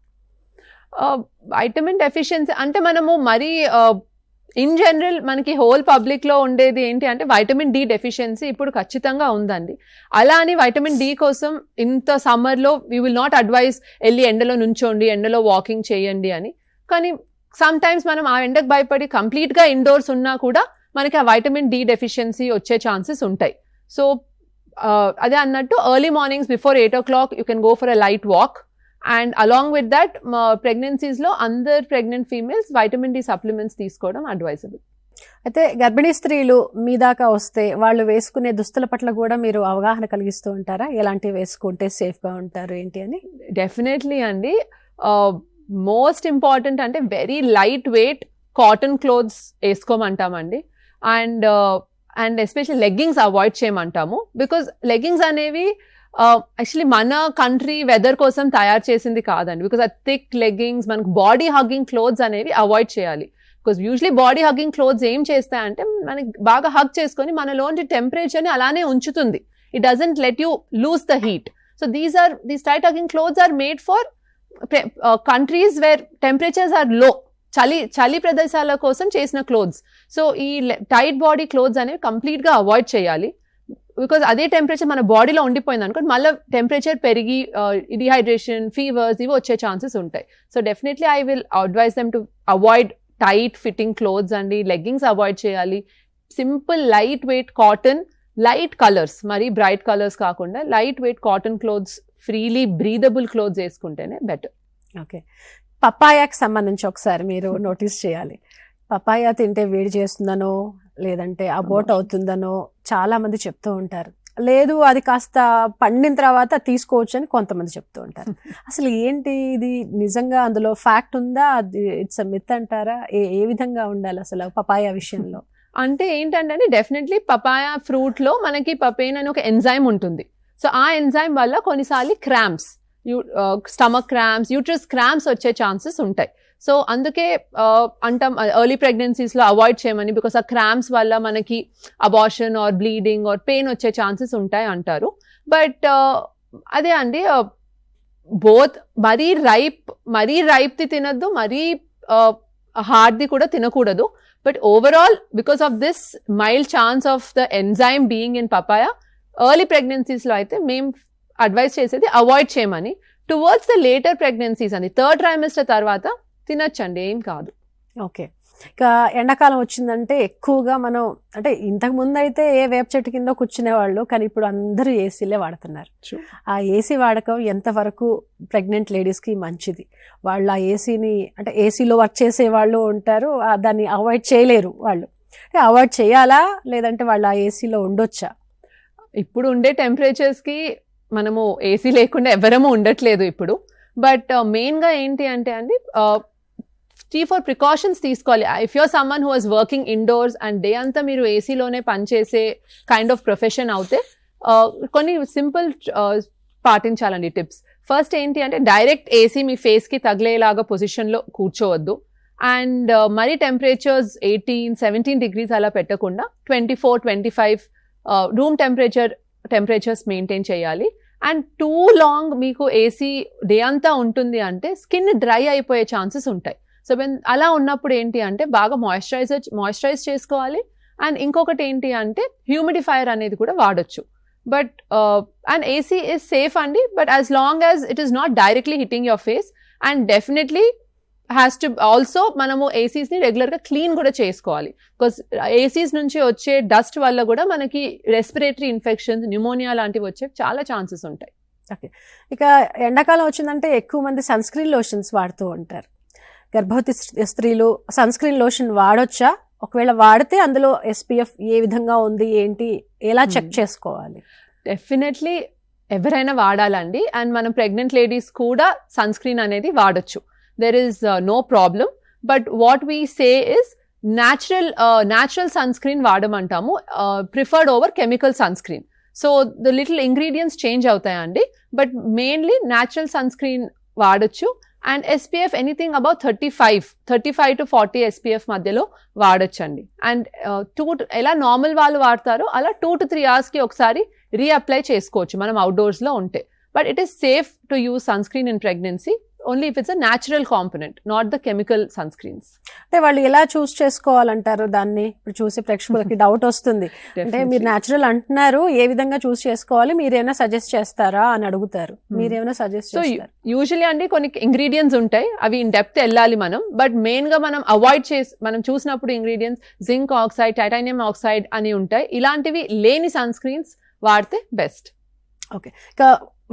వైటమిన్ డెఫిషియన్సీ అంటే మనము మరీ ఇన్ జనరల్ మనకి హోల్ పబ్లిక్లో ఉండేది ఏంటి అంటే వైటమిన్ డి డెఫిషియన్సీ ఇప్పుడు ఖచ్చితంగా ఉందండి. అలా అని వైటమిన్ డి కోసం ఇంత సమ్మర్లో వీ విల్ నాట్ అడ్వైజ్ వెళ్ళి ఎండలో నుంచోండి, ఎండలో వాకింగ్ చేయండి అని. కానీ సమ్ టైమ్స్ మనం ఆ ఎండకు భయపడి కంప్లీట్గా ఇండోర్స్ ఉన్నా కూడా మనకి ఆ వైటమిన్ డి డెఫిషియన్సీ వచ్చే ఛాన్సెస్ ఉంటాయి. సో అదే అన్నట్టు early mornings before 8 o'clock you can go for a light walk. And along with that ప్రెగ్నెన్సీస్లో అందర్ pregnant females vitamin D supplements తీసుకోవడం అడ్వైజబుల్. అయితే గర్భిణీ స్త్రీలు మీ దాకా వస్తే వాళ్ళు వేసుకునే దుస్తుల పట్ల కూడా మీరు అవగాహన కలిగిస్తూ ఉంటారా? ఎలాంటివి వేసుకుంటే సేఫ్గా ఉంటారు ఏంటి అని? డెఫినెట్లీ అండి. మోస్ట్ ఇంపార్టెంట్ అంటే very light weight cotton clothes వేసుకోమంటామండి. అండ్ ఎస్పెషల్లీ లెగ్గింగ్స్ అవాయిడ్ చేయమంటాము. బికాజ్ లెగ్గింగ్స్ అనేవి యాక్చువల్లీ మన కంట్రీ వెదర్ కోసం తయారు చేసింది కాదండి. బికాజ్ ఆ థిక్ లెగ్గింగ్స్, మనకు బాడీ హగ్గింగ్ క్లోత్స్ అనేవి అవాయిడ్ చేయాలి. Because usually body hugging clothes ఏం చేస్తాయంటే మనకి బాగా హగ్ చేసుకొని మనలోని టెంపరేచర్ని అలానే ఉంచుతుంది. It doesn't let you lose the heat. So these tight hugging clothes are made for countries where temperatures are low, చలి ప్రదేశాల కోసం చేసిన క్లోత్స్. సో ఈ టైట్ బాడీ క్లోత్స్ అనేవి కంప్లీట్గా అవాయిడ్ చేయాలి. బికాజ్ అదే టెంపరేచర్ మన బాడీలో ఉండిపోయింది అనుకోండి, మళ్ళీ టెంపరేచర్ పెరిగి డిహైడ్రేషన్, ఫీవర్స్ ఇవి వచ్చే ఛాన్సెస్ ఉంటాయి. So definitely I will advise them to avoid tight fitting clothes అండి. లెగ్గింగ్స్ అవాయిడ్ చేయాలి. Simple light weight cotton, light colours, మరీ బ్రైట్ కలర్స్ కాకుండా light weight cotton clothes, freely breathable clothes వేసుకుంటేనే better. Okay, పపాయాకి సంబంధించి ఒకసారి మీరు నోటీస్ చేయాలి. పపాయా తింటే వేడి చేస్తుందనో లేదంటే అబోట్ అవుతుందనో చాలా మంది చెప్తూ ఉంటారు. లేదు అది కాస్త పండిన తర్వాత తీసుకోవచ్చు అని కొంతమంది చెప్తూ ఉంటారు. అసలు ఏంటి ఇది, నిజంగా అందులో ఫ్యాక్ట్ ఉందా, అది ఇట్స్ అ మిత్ అంటారా? ఏ విధంగా ఉండాలి అసలు పపాయా విషయంలో? అంటే ఏంటంటే డెఫినెట్లీ పపాయా ఫ్రూట్లో మనకి పపైన్ అని ఒక ఎంజైమ్ ఉంటుంది. సో ఆ ఎంజైమ్ వల్ల కొన్నిసార్లు cramps, stomach cramps, uterus cramps వచ్చే ఛాన్సెస్ ఉంటాయి. సో అందుకే అంటాం ఎర్లీ ప్రెగ్నెన్సీస్లో అవాయిడ్ చేయమని. బికాస్ ఆ క్రాంప్స్ వల్ల మనకి abortion or bleeding or pain వచ్చే ఛాన్సెస్ ఉంటాయి అంటారు. బట్ అదే అండి, బోత్ మరీ రైప్ది తినద్దు, మరీ హార్డ్ది కూడా తినకూడదు. But overall because of this mild chance of the enzyme being in papaya, early ప్రెగ్నెన్సీస్లో అయితే మేము అడ్వైజ్ చేసేది అవాయిడ్ చేయమని. టువర్డ్స్ ద లేటర్ ప్రెగ్నెన్సీస్ అని 3rd trimester తర్వాత తినచ్చండి, ఏం కాదు. ఓకే. ఇక ఎండాకాలం వచ్చిందంటే ఎక్కువగా మనం అంటే ఇంతకు ముందు అయితే ఏ వేప చెట్టు కింద కూర్చునేవాళ్ళు, కానీ ఇప్పుడు అందరూ ఏసీలే వాడుతున్నారు. ఆ ఏసీ వాడకం ఎంతవరకు ప్రెగ్నెంట్ లేడీస్కి మంచిది? వాళ్ళు ఆ ఏసీని అంటే ఏసీలో వర్క్ చేసే వాళ్ళు ఉంటారు, దాన్ని అవాయిడ్ చేయలేరు వాళ్ళు. అవాయిడ్ చేయాలా లేదంటే వాళ్ళు ఆ ఏసీలో ఉండొచ్చా? ఇప్పుడు ఉండే టెంపరేచర్స్కి మనము ఏసీ లేకుండా ఎవరము ఉండట్లేదు ఇప్పుడు. బట్ మెయిన్గా ఏంటి అంటే అండి, 3-4 ప్రికాషన్స్ తీసుకోవాలి. If you're someone who was working indoors and day అంతా మీరు ఏసీలోనే పనిచేసే కైండ్ ఆఫ్ ప్రొఫెషన్ అవుతే కొన్ని సింపుల్ పాటించాలండి టిప్స్. ఫస్ట్ ఏంటి అంటే డైరెక్ట్ ఏసీ మీ ఫేస్కి తగిలేలాగా పొజిషన్లో కూర్చోవద్దు. అండ్ మరీ టెంపరేచర్స్ 18-17 degrees అలా పెట్టకుండా 24-25 రూమ్ టెంపరేచర్స్ మెయింటైన్ చేయాలి. అండ్ టూ లాంగ్ మీకు ఏసీ డే అంతా ఉంటుంది అంటే స్కిన్ డ్రై అయిపోయే ఛాన్సెస్ ఉంటాయి. సో అలా ఉన్నప్పుడు ఏంటి అంటే బాగా మాయిశ్చరైజ్ చేసుకోవాలి. అండ్ ఇంకొకటి ఏంటి అంటే హ్యూమిడిఫైయర్ అనేది కూడా వాడొచ్చు. But and AC is safe అండి, but as long as it is not directly hitting your face. And definitely has to also మనము ఏసీస్ని రెగ్యులర్గా క్లీన్ కూడా చేసుకోవాలి. బికాస్ ఏసీస్ నుంచి వచ్చే డస్ట్ వల్ల కూడా మనకి రెస్పిరేటరీ ఇన్ఫెక్షన్స్, న్యూమోనియా లాంటివి వచ్చే చాలా ఛాన్సెస్ ఉంటాయి. ఓకే. ఇక ఎండాకాలం వచ్చిందంటే ఎక్కువ మంది సన్ స్క్రీన్ లోషన్స్ వాడుతూ ఉంటారు. గర్భవతి స్త్రీలు సన్ స్క్రీన్ లోషన్ వాడొచ్చా? ఒకవేళ వాడితే అందులో SPF ఏ విధంగా ఉంది, ఏంటి, ఎలా చెక్ చేసుకోవాలి? డెఫినెట్లీ ఎవరైనా వాడాలండి. అండ్ మనం ప్రెగ్నెంట్ లేడీస్ కూడా సన్ స్క్రీన్ అనేది వాడొచ్చు. There is no problem. But what we say is natural sunscreen వాడమంటాము, preferred over chemical sunscreen. So the little ingredients change అవుతాయండి, but mainly natural sunscreen వాడొచ్చు. And SPF anything about 35 to 40 SPF మధ్యలో వాడొచ్చండి. And ఎలా normal వాళ్ళు వాడతారో అలా 2 to 3 hours ఒకసారి reapply చేసుకోవచ్చు మనం అవుట్డోర్స్లో ఉంటే. But it is safe to use sun screen in pregnancy only if it's a natural component, not the chemical sun screens. అంటే వాళ్ళు ఎలా చూస్ చేసుకోవాలంటారు దాన్ని? ఇప్పుడు చూసే ప్రేక్షకులకి డౌట్ వస్తుంది, అంటే మీరు న్యాచురల్ అంటున్నారు, ఏ విధంగా చూస్ చేసుకోవాలి, మీరేమైనా సజెస్ట్ చేస్తారా అని అడుగుతారు. మీరేమైనా సజెస్ట్ చేస్తారు? యూజువల్లీ అండి కొన్ని ఇంగ్రీడియంట్స్ ఉంటాయి, అవి ఇన్ డెప్త్ వెళ్ళాలి మనం. బట్ మెయిన్ గా మనం అవాయిడ్ మనం చూసినప్పుడు ingredients zinc oxide, titanium oxide అని ఉంటాయి. ఇలాంటివి లేని సన్ స్క్రీన్స్ వాడితే బెస్ట్. ఓకే. ఇక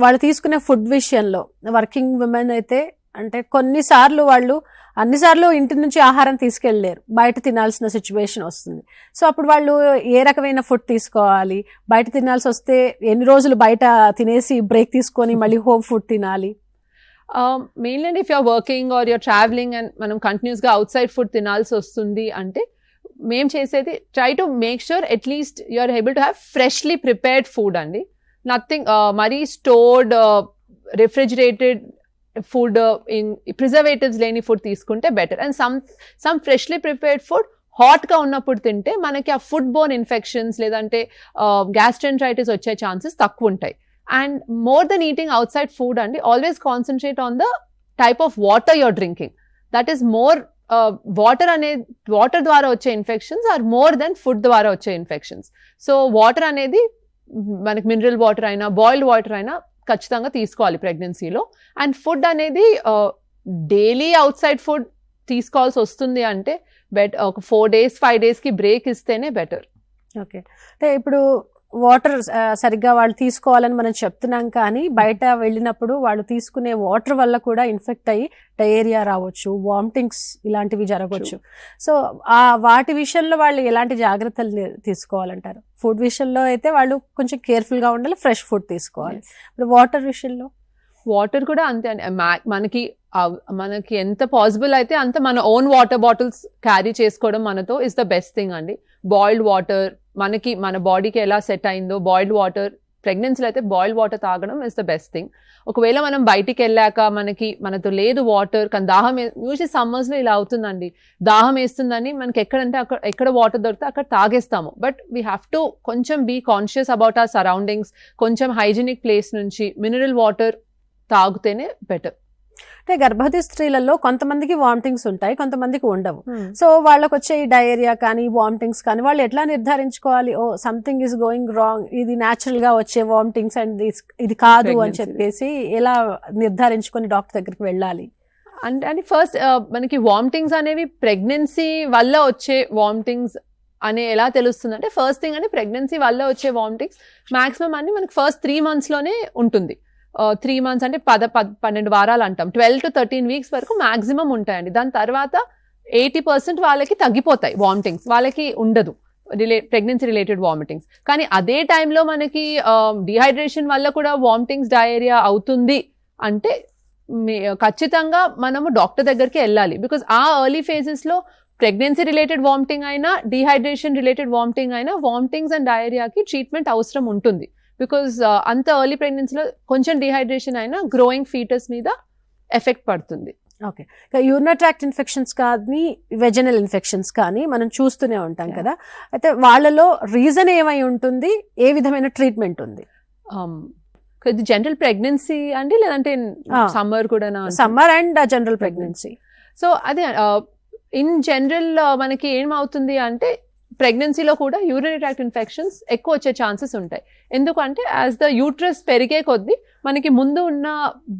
వాళ్ళు తీసుకునే ఫుడ్ విషయంలో వర్కింగ్ విమెన్ అయితే అంటే కొన్నిసార్లు వాళ్ళు అన్నిసార్లు ఇంటి నుంచి ఆహారం తీసుకెళ్ళలేరు, బయట తినాల్సిన సిచ్యువేషన్ వస్తుంది. సో అప్పుడు వాళ్ళు ఏ రకమైన ఫుడ్ తీసుకోవాలి? బయట తినాల్సి వస్తే ఎన్ని రోజులు బయట తినేసి బ్రేక్ తీసుకొని మళ్ళీ హోమ్ ఫుడ్ తినాలి? Mainly if you're working or you're travelling and మనం కంటిన్యూస్గా అవుట్ సైడ్ ఫుడ్ తినాల్సి వస్తుంది అంటే మేము చేసేది try to make sure at least you're able to have freshly prepared food అండి. నథింగ్ మరీ స్టోర్డ్ రిఫ్రిజిరేటెడ్ ఫుడ్, ప్రిజర్వేటివ్స్ లేని ఫుడ్ తీసుకుంటే better. And some freshly prepared food హాట్గా ఉన్నప్పుడు తింటే మనకి ఆ ఫుడ్ బోర్న్ ఇన్ఫెక్షన్స్ లేదంటే గ్యాస్ట్రెంటరైటిస్ వచ్చే ఛాన్సెస్ తక్కువ ఉంటాయి. And more than eating outside food అండి, always concentrate on the type of water you are drinking. That is more water ద్వారా వచ్చే infections are more than food ద్వారా వచ్చే ఇన్ఫెక్షన్స్. సో వాటర్ అనేది మనకి మినరల్ వాటర్ అయినా బాయిల్డ్ వాటర్ అయినా ఖచ్చితంగా తీసుకోవాలి ప్రెగ్నెన్సీలో. అండ్ ఫుడ్ అనేది డైలీ అవుట్ సైడ్ ఫుడ్ తీసుకోవాల్సి వస్తుంది అంటే ఒక 4 days 5 daysకి బ్రేక్ ఇస్తేనే బెటర్. ఓకే. అంటే ఇప్పుడు వాటర్ సరిగ్గా వాళ్ళు తీసుకోవాలని మనం చెప్తున్నాం, కానీ బయట వెళ్ళినప్పుడు వాళ్ళు తీసుకునే వాటర్ వల్ల కూడా ఇన్ఫెక్ట్ అయ్యి డయేరియా రావచ్చు, వామిటింగ్స్ ఇలాంటివి జరగవచ్చు. సో వాటి విషయంలో వాళ్ళు ఎలాంటి జాగ్రత్తలు తీసుకోవాలంటారు? ఫుడ్ విషయంలో అయితే వాళ్ళు కొంచెం కేర్ఫుల్గా ఉండాలి, ఫ్రెష్ ఫుడ్ తీసుకోవాలి. ఇప్పుడు వాటర్ విషయంలో? వాటర్ కూడా అంతే అండి. మనకి ఎంత పాసిబుల్ అయితే అంత మన ఓన్ వాటర్ బాటిల్స్ క్యారీ చేసుకోవడం మనతో ఇస్ ద బెస్ట్ థింగ్ అండి. బాయిల్డ్ వాటర్ మన బాడీకి ఎలా సెట్ అయిందో బాయిల్డ్ వాటర్, ప్రెగ్నెన్సీలో అయితే బాయిల్డ్ వాటర్ తాగడం ఇస్ ద బెస్ట్ థింగ్. ఒకవేళ మనం బయటికి వెళ్ళాక మనతో లేదు వాటర్, కానీ దాహం యూజువల్లీ సమ్మర్స్లో ఇలా అవుతుందండి, దాహం వేస్తుందని మనకి ఎక్కడ వాటర్ దొరికితే అక్కడ తాగేస్తాము. బట్ వీ హ్యావ్ టు కొంచెం be conscious about our surroundings, కొంచెం హైజీనిక్ ప్లేస్ నుంచి మినరల్ వాటర్ తాగితేనే బెటర్. అంటే గర్భవతి స్త్రీలలో కొంతమందికి వామిటింగ్స్ ఉంటాయి, కొంతమందికి ఉండవు. సో వాళ్ళకి వచ్చే ఈ డయేరియా కానీ వామిటింగ్స్ కానీ వాళ్ళు ఎట్లా నిర్ధారించుకోవాలి? ఓ సంథింగ్ ఈస్ గోయింగ్ రాంగ్, ఇది న్యాచురల్ గా వచ్చే వామిటింగ్స్ అండ్ ఇది కాదు అని చెప్పేసి ఎలా నిర్ధారించుకొని డాక్టర్ దగ్గరికి వెళ్ళాలి? అంటే ఫస్ట్ మనకి వామిటింగ్స్ అనేవి ప్రెగ్నెన్సీ వల్ల వచ్చే వామిటింగ్స్ అని ఎలా తెలుస్తుంది అంటే, ఫస్ట్ థింగ్ అంటే ప్రెగ్నెన్సీ వల్ల వచ్చే వామిటింగ్స్ మాక్సిమం అన్ని మనకి ఫస్ట్ 3 monthsలోనే ఉంటుంది. 3 months అంటే 12 వారాలు అంటాం. 12 to 13 weeks వరకు మాక్సిమం ఉంటాయండి. దాని తర్వాత 80% వాళ్ళకి తగ్గిపోతాయి వామిటింగ్స్, వాళ్ళకి ఉండదు ప్రెగ్నెన్సీ రిలేటెడ్ వామిటింగ్స్. కానీ అదే టైంలో మనకి డిహైడ్రేషన్ వల్ల కూడా వామిటింగ్స్, డయేరియా అవుతుంది అంటే ఖచ్చితంగా మనము డాక్టర్ దగ్గరికి వెళ్ళాలి. బికాజ్ ఆ ఎర్లీ ఫేజెస్లో ప్రెగ్నెన్సీ రిలేటెడ్ వామిటింగ్ అయినా, డిహైడ్రేషన్ రిలేటెడ్ వామిటింగ్ అయినా, వామిటింగ్స్ అండ్ డయేరియాకి ట్రీట్మెంట్ అవసరం ఉంటుంది. బికాజ్ అంత ఎర్లీ ప్రెగ్నెన్సీలో కొంచెం డిహైడ్రేషన్ అయినా గ్రోయింగ్ ఫీటస్ మీద ఎఫెక్ట్ పడుతుంది. ఓకే, యూరినరీ ట్రాక్ట్ ఇన్ఫెక్షన్స్ కానీ, వెజనల్ ఇన్ఫెక్షన్స్ కానీ మనం చూస్తూనే ఉంటాం కదా. అయితే వాళ్ళలో రీజన్ ఏమై ఉంటుంది, ఏ విధమైన ట్రీట్మెంట్ ఉంది? ఇది జనరల్ ప్రెగ్నెన్సీ అండి, లేదంటే సమ్మర్ కూడా? Summer and general pregnancy. So అదే ఇన్ జనరల్ మనకి ఏమవుతుంది అంటే, ప్రెగ్నెన్సీలో కూడా యూరినరీ ట్రాక్ట్ ఇన్ఫెక్షన్స్ ఎక్కువ వచ్చే ఛాన్సెస్ ఉంటాయి. ఎందుకంటే యాజ్ ద యూట్రస్ పెరిగే కొద్దీ మనకి ముందు ఉన్న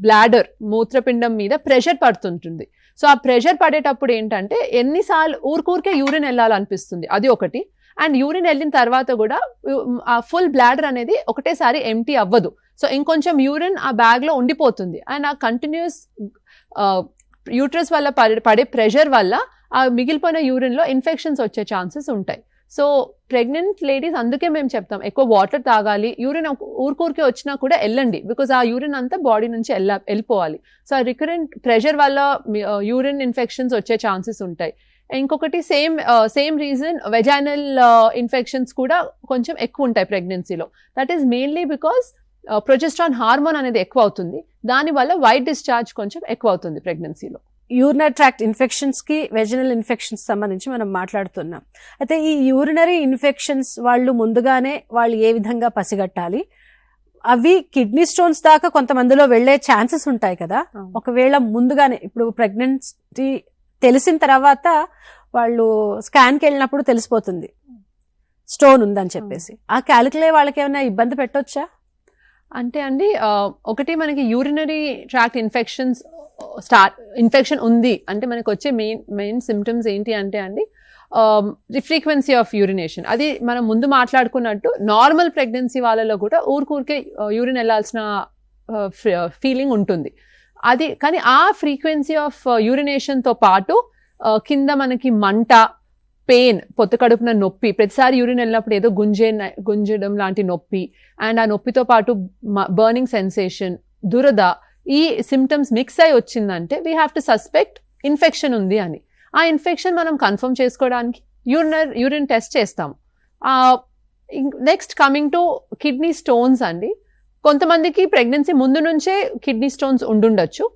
బ్లాడర్, మూత్రపిండం మీద ప్రెషర్ పడుతుంటుంది. సో ఆ ప్రెషర్ పడేటప్పుడు ఏంటంటే ఎన్నిసార్లు ఊరికే యూరిన్ వెళ్ళాలనిపిస్తుంది, అది ఒకటి. అండ్ యూరిన్ వెళ్ళిన తర్వాత కూడా ఆ ఫుల్ బ్లాడర్ అనేది ఒకటేసారి ఎంటీ అవ్వదు. సో ఇంకొంచెం యూరిన్ ఆ బ్యాగ్లో ఉండిపోతుంది. అండ్ ఆ కంటిన్యూస్ యూట్రస్ వల్ల పడే ప్రెషర్ వల్ల ఆ మిగిలిపోయిన యూరిన్లో ఇన్ఫెక్షన్స్ వచ్చే ఛాన్సెస్ ఉంటాయి. సో ప్రెగ్నెంట్ లేడీస్ అందుకే మేము చెప్తాం ఎక్కువ వాటర్ తాగాలి. యూరిన్ ఊరికే వచ్చినా కూడా వెళ్ళండి, బికాజ్ ఆ యూరిన్ అంతా బాడీ నుంచి వెళ్ళిపోవాలి. సో ఆ రికరెంట్ ప్రెషర్ వల్ల యూరిన్ ఇన్ఫెక్షన్స్ వచ్చే ఛాన్సెస్ ఉంటాయి. ఇంకొకటి సేమ్ రీజన్ వెజైనల్ ఇన్ఫెక్షన్స్ కూడా కొంచెం ఎక్కువ ఉంటాయి ప్రెగ్నెన్సీలో. That is mainly because progesterone hormone అనేది ఎక్కువ అవుతుంది. దానివల్ల వైట్ డిశ్చార్జ్ కొంచెం ఎక్కువ అవుతుంది ప్రెగ్నెన్సీలో. యూరినరీ ట్రాక్ట్ ఇన్ఫెక్షన్స్ కి, వెజనల్ ఇన్ఫెక్షన్స్ సంబంధించి మనం మాట్లాడుతున్నాం. అయితే ఈ యూరినరీ ఇన్ఫెక్షన్స్ వాళ్ళు ఏ విధంగా పసిగట్టాలి? అవి కిడ్నీ స్టోన్స్ దాకా కొంతమందిలో వెళ్లే ఛాన్సెస్ ఉంటాయి కదా. ఒకవేళ ముందుగానే, ఇప్పుడు ప్రెగ్నెన్సీ తెలిసిన తర్వాత వాళ్ళు స్కాన్కి వెళ్ళినప్పుడు తెలిసిపోతుంది స్టోన్ ఉందని చెప్పేసి, ఆ క్యాలిక్యులే వాళ్ళకి ఏమైనా ఇబ్బంది పెట్టొచ్చా? అంటే అండి, ఒకటి మనకి యూరినరీ ట్రాక్ట్ ఇన్ఫెక్షన్ ఉంది అంటే మనకు వచ్చే మెయిన్ సిమ్టమ్స్ ఏంటి అంటే అండి, ఫ్రీక్వెన్సీ ఆఫ్ యూరినేషన్. అది మనం ముందు మాట్లాడుకున్నట్టు నార్మల్ ప్రెగ్నెన్సీ వాళ్ళలో కూడా ఊరికే యూరిన్ వెళ్ళాల్సిన ఫీలింగ్ ఉంటుంది. అది కానీ ఆ ఫ్రీక్వెన్సీ ఆఫ్ యూరినేషన్తో పాటు కింద మనకి మంట, పెయిన్, పొత్త కడుపున నొప్పి, ప్రతిసారి యూరిన్ వెళ్ళినప్పుడు ఏదో గుంజడం లాంటి నొప్పి, అండ్ ఆ నొప్పితో పాటు బర్నింగ్ సెన్సేషన్, దురద, ఈ సిమ్టమ్స్ మిక్స్ అయి వచ్చిందంటే we have to suspect infection ఉంది అని. ఆ ఇన్ఫెక్షన్ మనం కన్ఫర్మ్ చేసుకోవడానికి యూరిన్ టెస్ట్ చేస్తాం. Next coming to kidney stones అండి. కొంతమందికి ప్రెగ్నెన్సీ ముందు నుంచే కిడ్నీ స్టోన్స్ ఉండుండొచ్చు.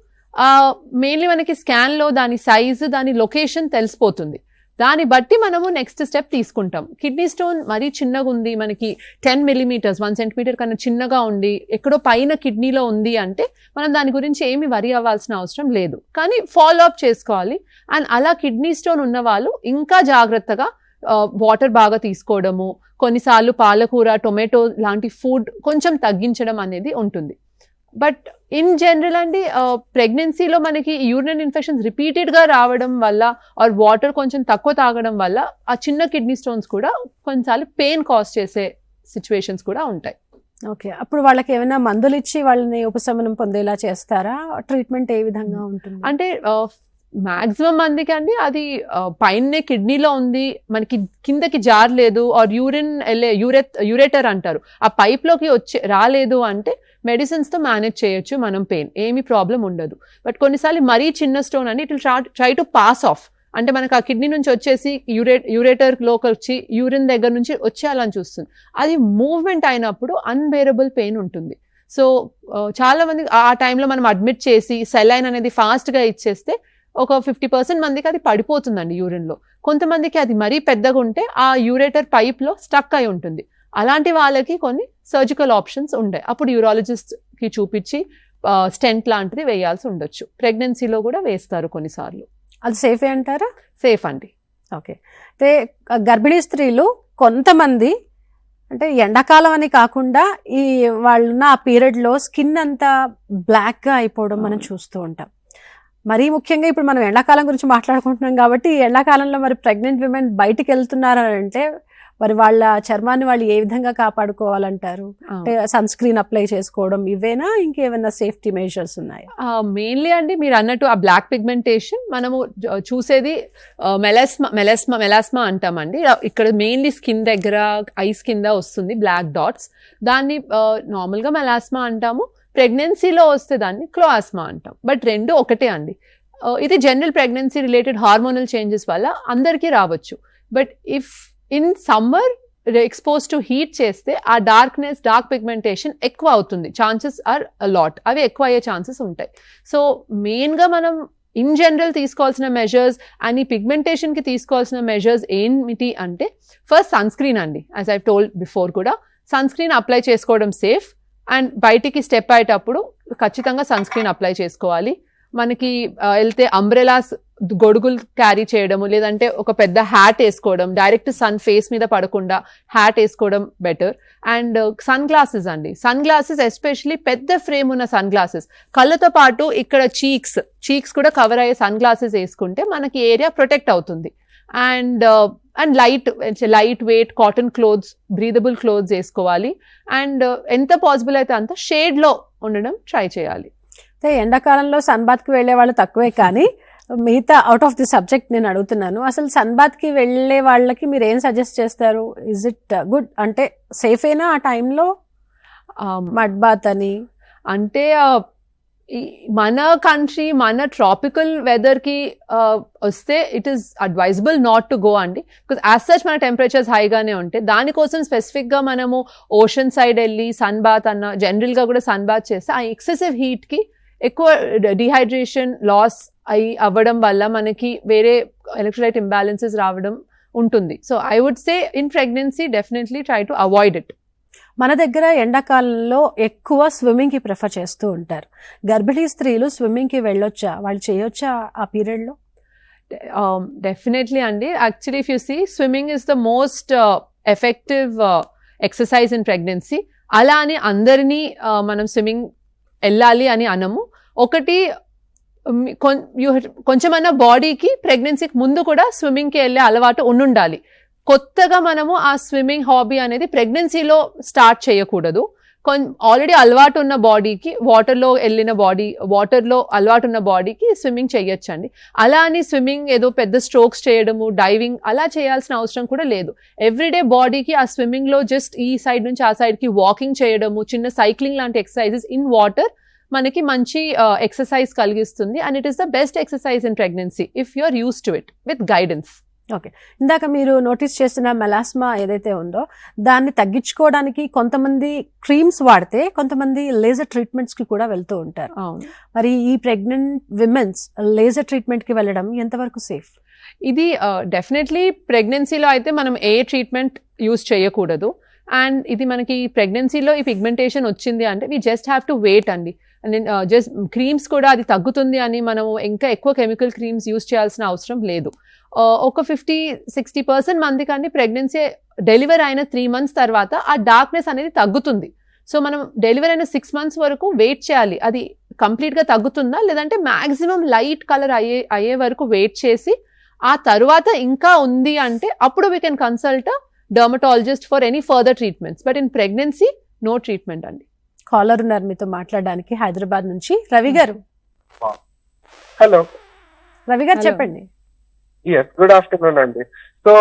మెయిన్లీ మనకి స్కాన్లో దాని సైజు, దాని లొకేషన్ తెలిసిపోతుంది. దాన్ని బట్టి మనము నెక్స్ట్ స్టెప్ తీసుకుంటాం. కిడ్నీ స్టోన్ మరీ చిన్నగా ఉంది, మనకి 10 millimeters 1 centimeter కన్నా చిన్నగా ఉండి ఎక్కడో పైన కిడ్నీలో ఉంది అంటే మనం దాని గురించి ఏమి వరి అవ్వాల్సిన అవసరం లేదు, కానీ ఫాలో అప్ చేసుకోవాలి. అండ్ అలా కిడ్నీ స్టోన్ ఉన్న వాళ్ళు ఇంకా జాగ్రత్తగా వాటర్ బాగా తీసుకోవడము, కొన్నిసార్లు పాలకూర, టొమాటో లాంటి ఫుడ్ కొంచెం తగ్గించడం అనేది ఉంటుంది. బట్ ఇన్ జనరల్ అండి, ప్రెగ్నెన్సీలో మనకి యూరినరీ ఇన్ఫెక్షన్స్ రిపీటెడ్గా రావడం వల్ల ఆర్ వాటర్ కొంచెం తక్కువ తాగడం వల్ల ఆ చిన్న కిడ్నీ స్టోన్స్ కూడా కొన్నిసార్లు పెయిన్ కాజ్ చేసే సిచ్యువేషన్స్ కూడా ఉంటాయి. ఓకే, అప్పుడు వాళ్ళకి ఏమైనా మందులు ఇచ్చి వాళ్ళని ఉపశమనం పొందేలా చేస్తారా? ట్రీట్మెంట్ ఏ విధంగా ఉంటుంది? అంటే మాక్సిమం మందికి అండి అది పైనే కిడ్నీలో ఉంది, మనకి కిందకి జారలేదు, ఆర్ యూరేటర్ అంటారు, ఆ పైప్లోకి రాలేదు అంటే మెడిసిన్స్తో మేనేజ్ చేయొచ్చు మనం, పెయిన్ ఏమి ప్రాబ్లం ఉండదు. బట్ కొన్నిసార్లు మరీ చిన్న స్టోన్ అని it will try to pass of, అంటే మనకు ఆ కిడ్నీ నుంచి వచ్చేసి యూరేటర్లోకి వచ్చి యూరిన్ దగ్గర నుంచి వచ్చేయాలని చూస్తుంది. అది మూవ్మెంట్ అయినప్పుడు అన్బేరబుల్ పెయిన్ ఉంటుంది. సో చాలా మంది ఆ టైంలో మనం అడ్మిట్ చేసి సెలైన్ అనేది ఫాస్ట్గా ఇచ్చేస్తే ఒక 50% మందికి అది పడిపోతుందండి యూరిన్లో. కొంతమందికి అది మరీ పెద్దగా ఉంటే ఆ యూరేటర్ పైప్లో స్టక్ అయి ఉంటుంది. అలాంటి వాళ్ళకి కొన్ని సర్జికల్ ఆప్షన్స్ ఉంటాయి, అప్పుడు యూరాలజిస్ట్కి చూపించి స్టెంట్ లాంటిది వేయాల్సి ఉండొచ్చు. ప్రెగ్నెన్సీలో కూడా వేస్తారు కొన్నిసార్లు. అది సేఫే అంటారా? సేఫ్ అండి. ఓకే, అయితే గర్భిణీ స్త్రీలు కొంతమంది అంటే ఎండాకాలం అని కాకుండా వాళ్ళున్న ఆ పీరియడ్లో స్కిన్ అంతా బ్లాక్గా అయిపోవడం మనం చూస్తూ ఉంటాం. మరీ ముఖ్యంగా ఇప్పుడు మనం ఎండాకాలం గురించి మాట్లాడుకుంటున్నాం కాబట్టి ఈ ఎండాకాలంలో మరి ప్రెగ్నెంట్ విమెన్ బయటికి వెళ్తున్నారని అంటే మరి వాళ్ళ చర్మాన్ని వాళ్ళు ఏ విధంగా కాపాడుకోవాలంటారు? అంటే సన్ స్క్రీన్ అప్లై చేసుకోవడం ఇవేనా, ఇంకేమైనా సేఫ్టీ మెజర్స్ ఉన్నాయా? మెయిన్లీ అండి మీరు అన్నట్టు ఆ బ్లాక్ పిగ్మెంటేషన్ మనము చూసేది మెలాస్మా అంటామండి. ఇక్కడ మెయిన్లీ స్కిన్ దగ్గర ఐస్ కింద వస్తుంది బ్లాక్ డాట్స్. దాన్ని నార్మల్గా మెలాస్మా అంటాము. ప్రెగ్నెన్సీలో వస్తే దాన్ని క్లోఆస్మా అంటాం. బట్ రెండు ఒకటే అండి. ఇది general pregnancy related hormonal changes వల్ల అందరికీ రావచ్చు. But if in summer expose to heat చేస్తే ఆ డార్క్ పిగ్మెంటేషన్ ఎక్కువ అవుతుంది. ఛాన్సెస్ ఆర్ అలాట్, అవి ఎక్కువ అయ్యే ఛాన్సెస్ ఉంటాయి. సో మెయిన్గా మనం ఇన్ జనరల్ తీసుకోవాల్సిన మెజర్స్ అండ్ ఈ పిగ్మెంటేషన్కి తీసుకోవాల్సిన మెజర్స్ ఏమిటి అంటే, ఫస్ట్ సన్ స్క్రీన్ అండి. యాజ్ ఐ టోల్డ్ బిఫోర్ కూడా సన్ స్క్రీన్ అప్లై చేసుకోవడం సేఫ్. అండ్ బయటికి స్టెప్ అయ్యేటప్పుడు ఖచ్చితంగా సన్ స్క్రీన్ అప్లై చేసుకోవాలి. మనకి వెళ్తే అంబ్రెలాస్ గొడుగులు క్యారీ చేయడము, లేదంటే ఒక పెద్ద హ్యాట్ వేసుకోవడం, డైరెక్ట్ సన్ ఫేస్ మీద పడకుండా హ్యాట్ వేసుకోవడం బెటర్. అండ్ సన్ గ్లాసెస్ అండి. సన్ గ్లాసెస్ ఎస్పెషలీ పెద్ద ఫ్రేమ్ ఉన్న సన్ గ్లాసెస్, కళ్ళతో పాటు ఇక్కడ చీక్స్ కూడా కవర్ అయ్యే సన్ గ్లాసెస్ వేసుకుంటే మనకి ఏరియా ప్రొటెక్ట్ అవుతుంది. And light weight cotton clothes, breathable clothes వేసుకోవాలి. అండ్ ఎంత పాసిబుల్ అయితే అంత షేడ్లో ఉండడం ట్రై చేయాలి. ఎండాకాలంలో సన్ బాత్కి వెళ్లే వాళ్ళు తక్కువే, కానీ మిగతా అవుట్ ఆఫ్ ది సబ్జెక్ట్ నేను అడుగుతున్నాను. అసలు సన్ బాత్కి వెళ్లే వాళ్ళకి మీరు ఏం సజెస్ట్ చేస్తారు? ఇజ్ ఇట్ గుడ్, అంటే సేఫేనా ఆ టైంలో మడ్ బాత్ అని? అంటే మన కంట్రీ, మన ట్రాపికల్ వెదర్కి వస్తే it is advisable not to go అండి. బికాస్ యాజ్ సచ్ మన టెంపరేచర్స్ హైగానే ఉంటాయి. దానికోసం స్పెసిఫిక్గా మనము ఓషన్ సైడ్ వెళ్ళి సన్ బాత్ అన్న, జనరల్గా కూడా సన్ బాత్ చేస్తే ఆ ఎక్సెసివ్ హీట్కి ఎక్కువ డిహైడ్రేషన్ లాస్ అవ్వడం వల్ల మనకి వేరే ఎలక్ట్రోలైట్ ఇంబ్యాలెన్సెస్ రావడం ఉంటుంది. So I would say in pregnancy definitely try to avoid it. మన దగ్గర ఎండాకాలంలో ఎక్కువ స్విమ్మింగ్కి ప్రిఫర్ చేస్తూ ఉంటారు. గర్భిణీ స్త్రీలు స్విమ్మింగ్కి వెళ్ళొచ్చా? వాళ్ళు చేయొచ్చా ఆ పీరియడ్లో? డెఫినెట్లీ అండి. Actually if you see, swimming is the most effective exercise in pregnancy. అలా అని అందరినీ మనం స్విమ్మింగ్ వెళ్ళాలి అని అనము. ఒకటి కొంచెమన్నా బాడీకి ప్రెగ్నెన్సీకి ముందు కూడా స్విమ్మింగ్కి వెళ్ళే అలవాటు ఉండాలి. కొత్తగా మనము ఆ స్విమ్మింగ్ హాబీ అనేది ప్రెగ్నెన్సీలో స్టార్ట్ చేయకూడదు. ఆల్రెడీ అలవాటు ఉన్న బాడీకి, వాటర్లో అలవాటు ఉన్న బాడీకి స్విమ్మింగ్ చేయొచ్చండి. అలా అని స్విమ్మింగ్ ఏదో పెద్ద స్ట్రోక్స్ చేయడము, డైవింగ్ అలా చేయాల్సిన అవసరం కూడా లేదు. ఎవ్రీడే బాడీకి ఆ స్విమ్మింగ్లో జస్ట్ ఈ సైడ్ నుంచి ఆ సైడ్కి వాకింగ్ చేయడము, చిన్న సైక్లింగ్ లాంటి ఎక్సర్సైజెస్ ఇన్ వాటర్ మనకి మంచి ఎక్సర్సైజ్ కలిగిస్తుంది. And it is the best exercise in pregnancy if you are used to it with guidance. Okay, ఇందాక మీరు నోటీస్ చేసిన మెలాస్మా ఏదైతే ఉందో దాన్ని తగ్గించుకోవడానికి కొంతమంది క్రీమ్స్ వాడితే, కొంతమంది లేజర్ ట్రీట్మెంట్స్కి కూడా వెళ్తూ ఉంటారు. మరి ఈ ప్రెగ్నెంట్ విమెన్స్ లేజర్ ట్రీట్మెంట్కి వెళ్ళడం ఎంతవరకు సేఫ్? ఇది డెఫినెట్లీ ప్రెగ్నెన్సీలో అయితే మనం ఏ ట్రీట్మెంట్ యూజ్ చేయకూడదు. అండ్ ఇది మనకి ప్రెగ్నెన్సీలో ఈ పిగ్మెంటేషన్ వచ్చింది అంటే we just have to wait అండి. అండ్ జస్ట్ క్రీమ్స్ కూడా అది తగ్గుతుంది అని మనము ఇంకా ఎక్కువ కెమికల్ క్రీమ్స్ యూజ్ చేయాల్సిన అవసరం లేదు. ఒక 50-60% మందికి అండి ప్రెగ్నెన్సీ డెలివరీ అయిన 3 months తర్వాత ఆ డార్క్నెస్ అనేది తగ్గుతుంది. సో మనం డెలివరీ అయిన 6 months వరకు వెయిట్ చేయాలి. అది కంప్లీట్గా తగ్గుతుందా లేదంటే మ్యాక్సిమం లైట్ కలర్ అయ్యే వరకు వెయిట్ చేసి, ఆ తర్వాత ఇంకా ఉంది అంటే అప్పుడు we can consult dermatologist for any further treatments. But in pregnancy no treatment అండి. కాలర్ ఉన్నారు మీతో మాట్లాడడానికి హైదరాబాద్ నుంచి. రవి గారు. హలో రవి గారు, చెప్పండి. ఎస్, గుడ్ ఆఫ్టర్నూన్ అండి. సో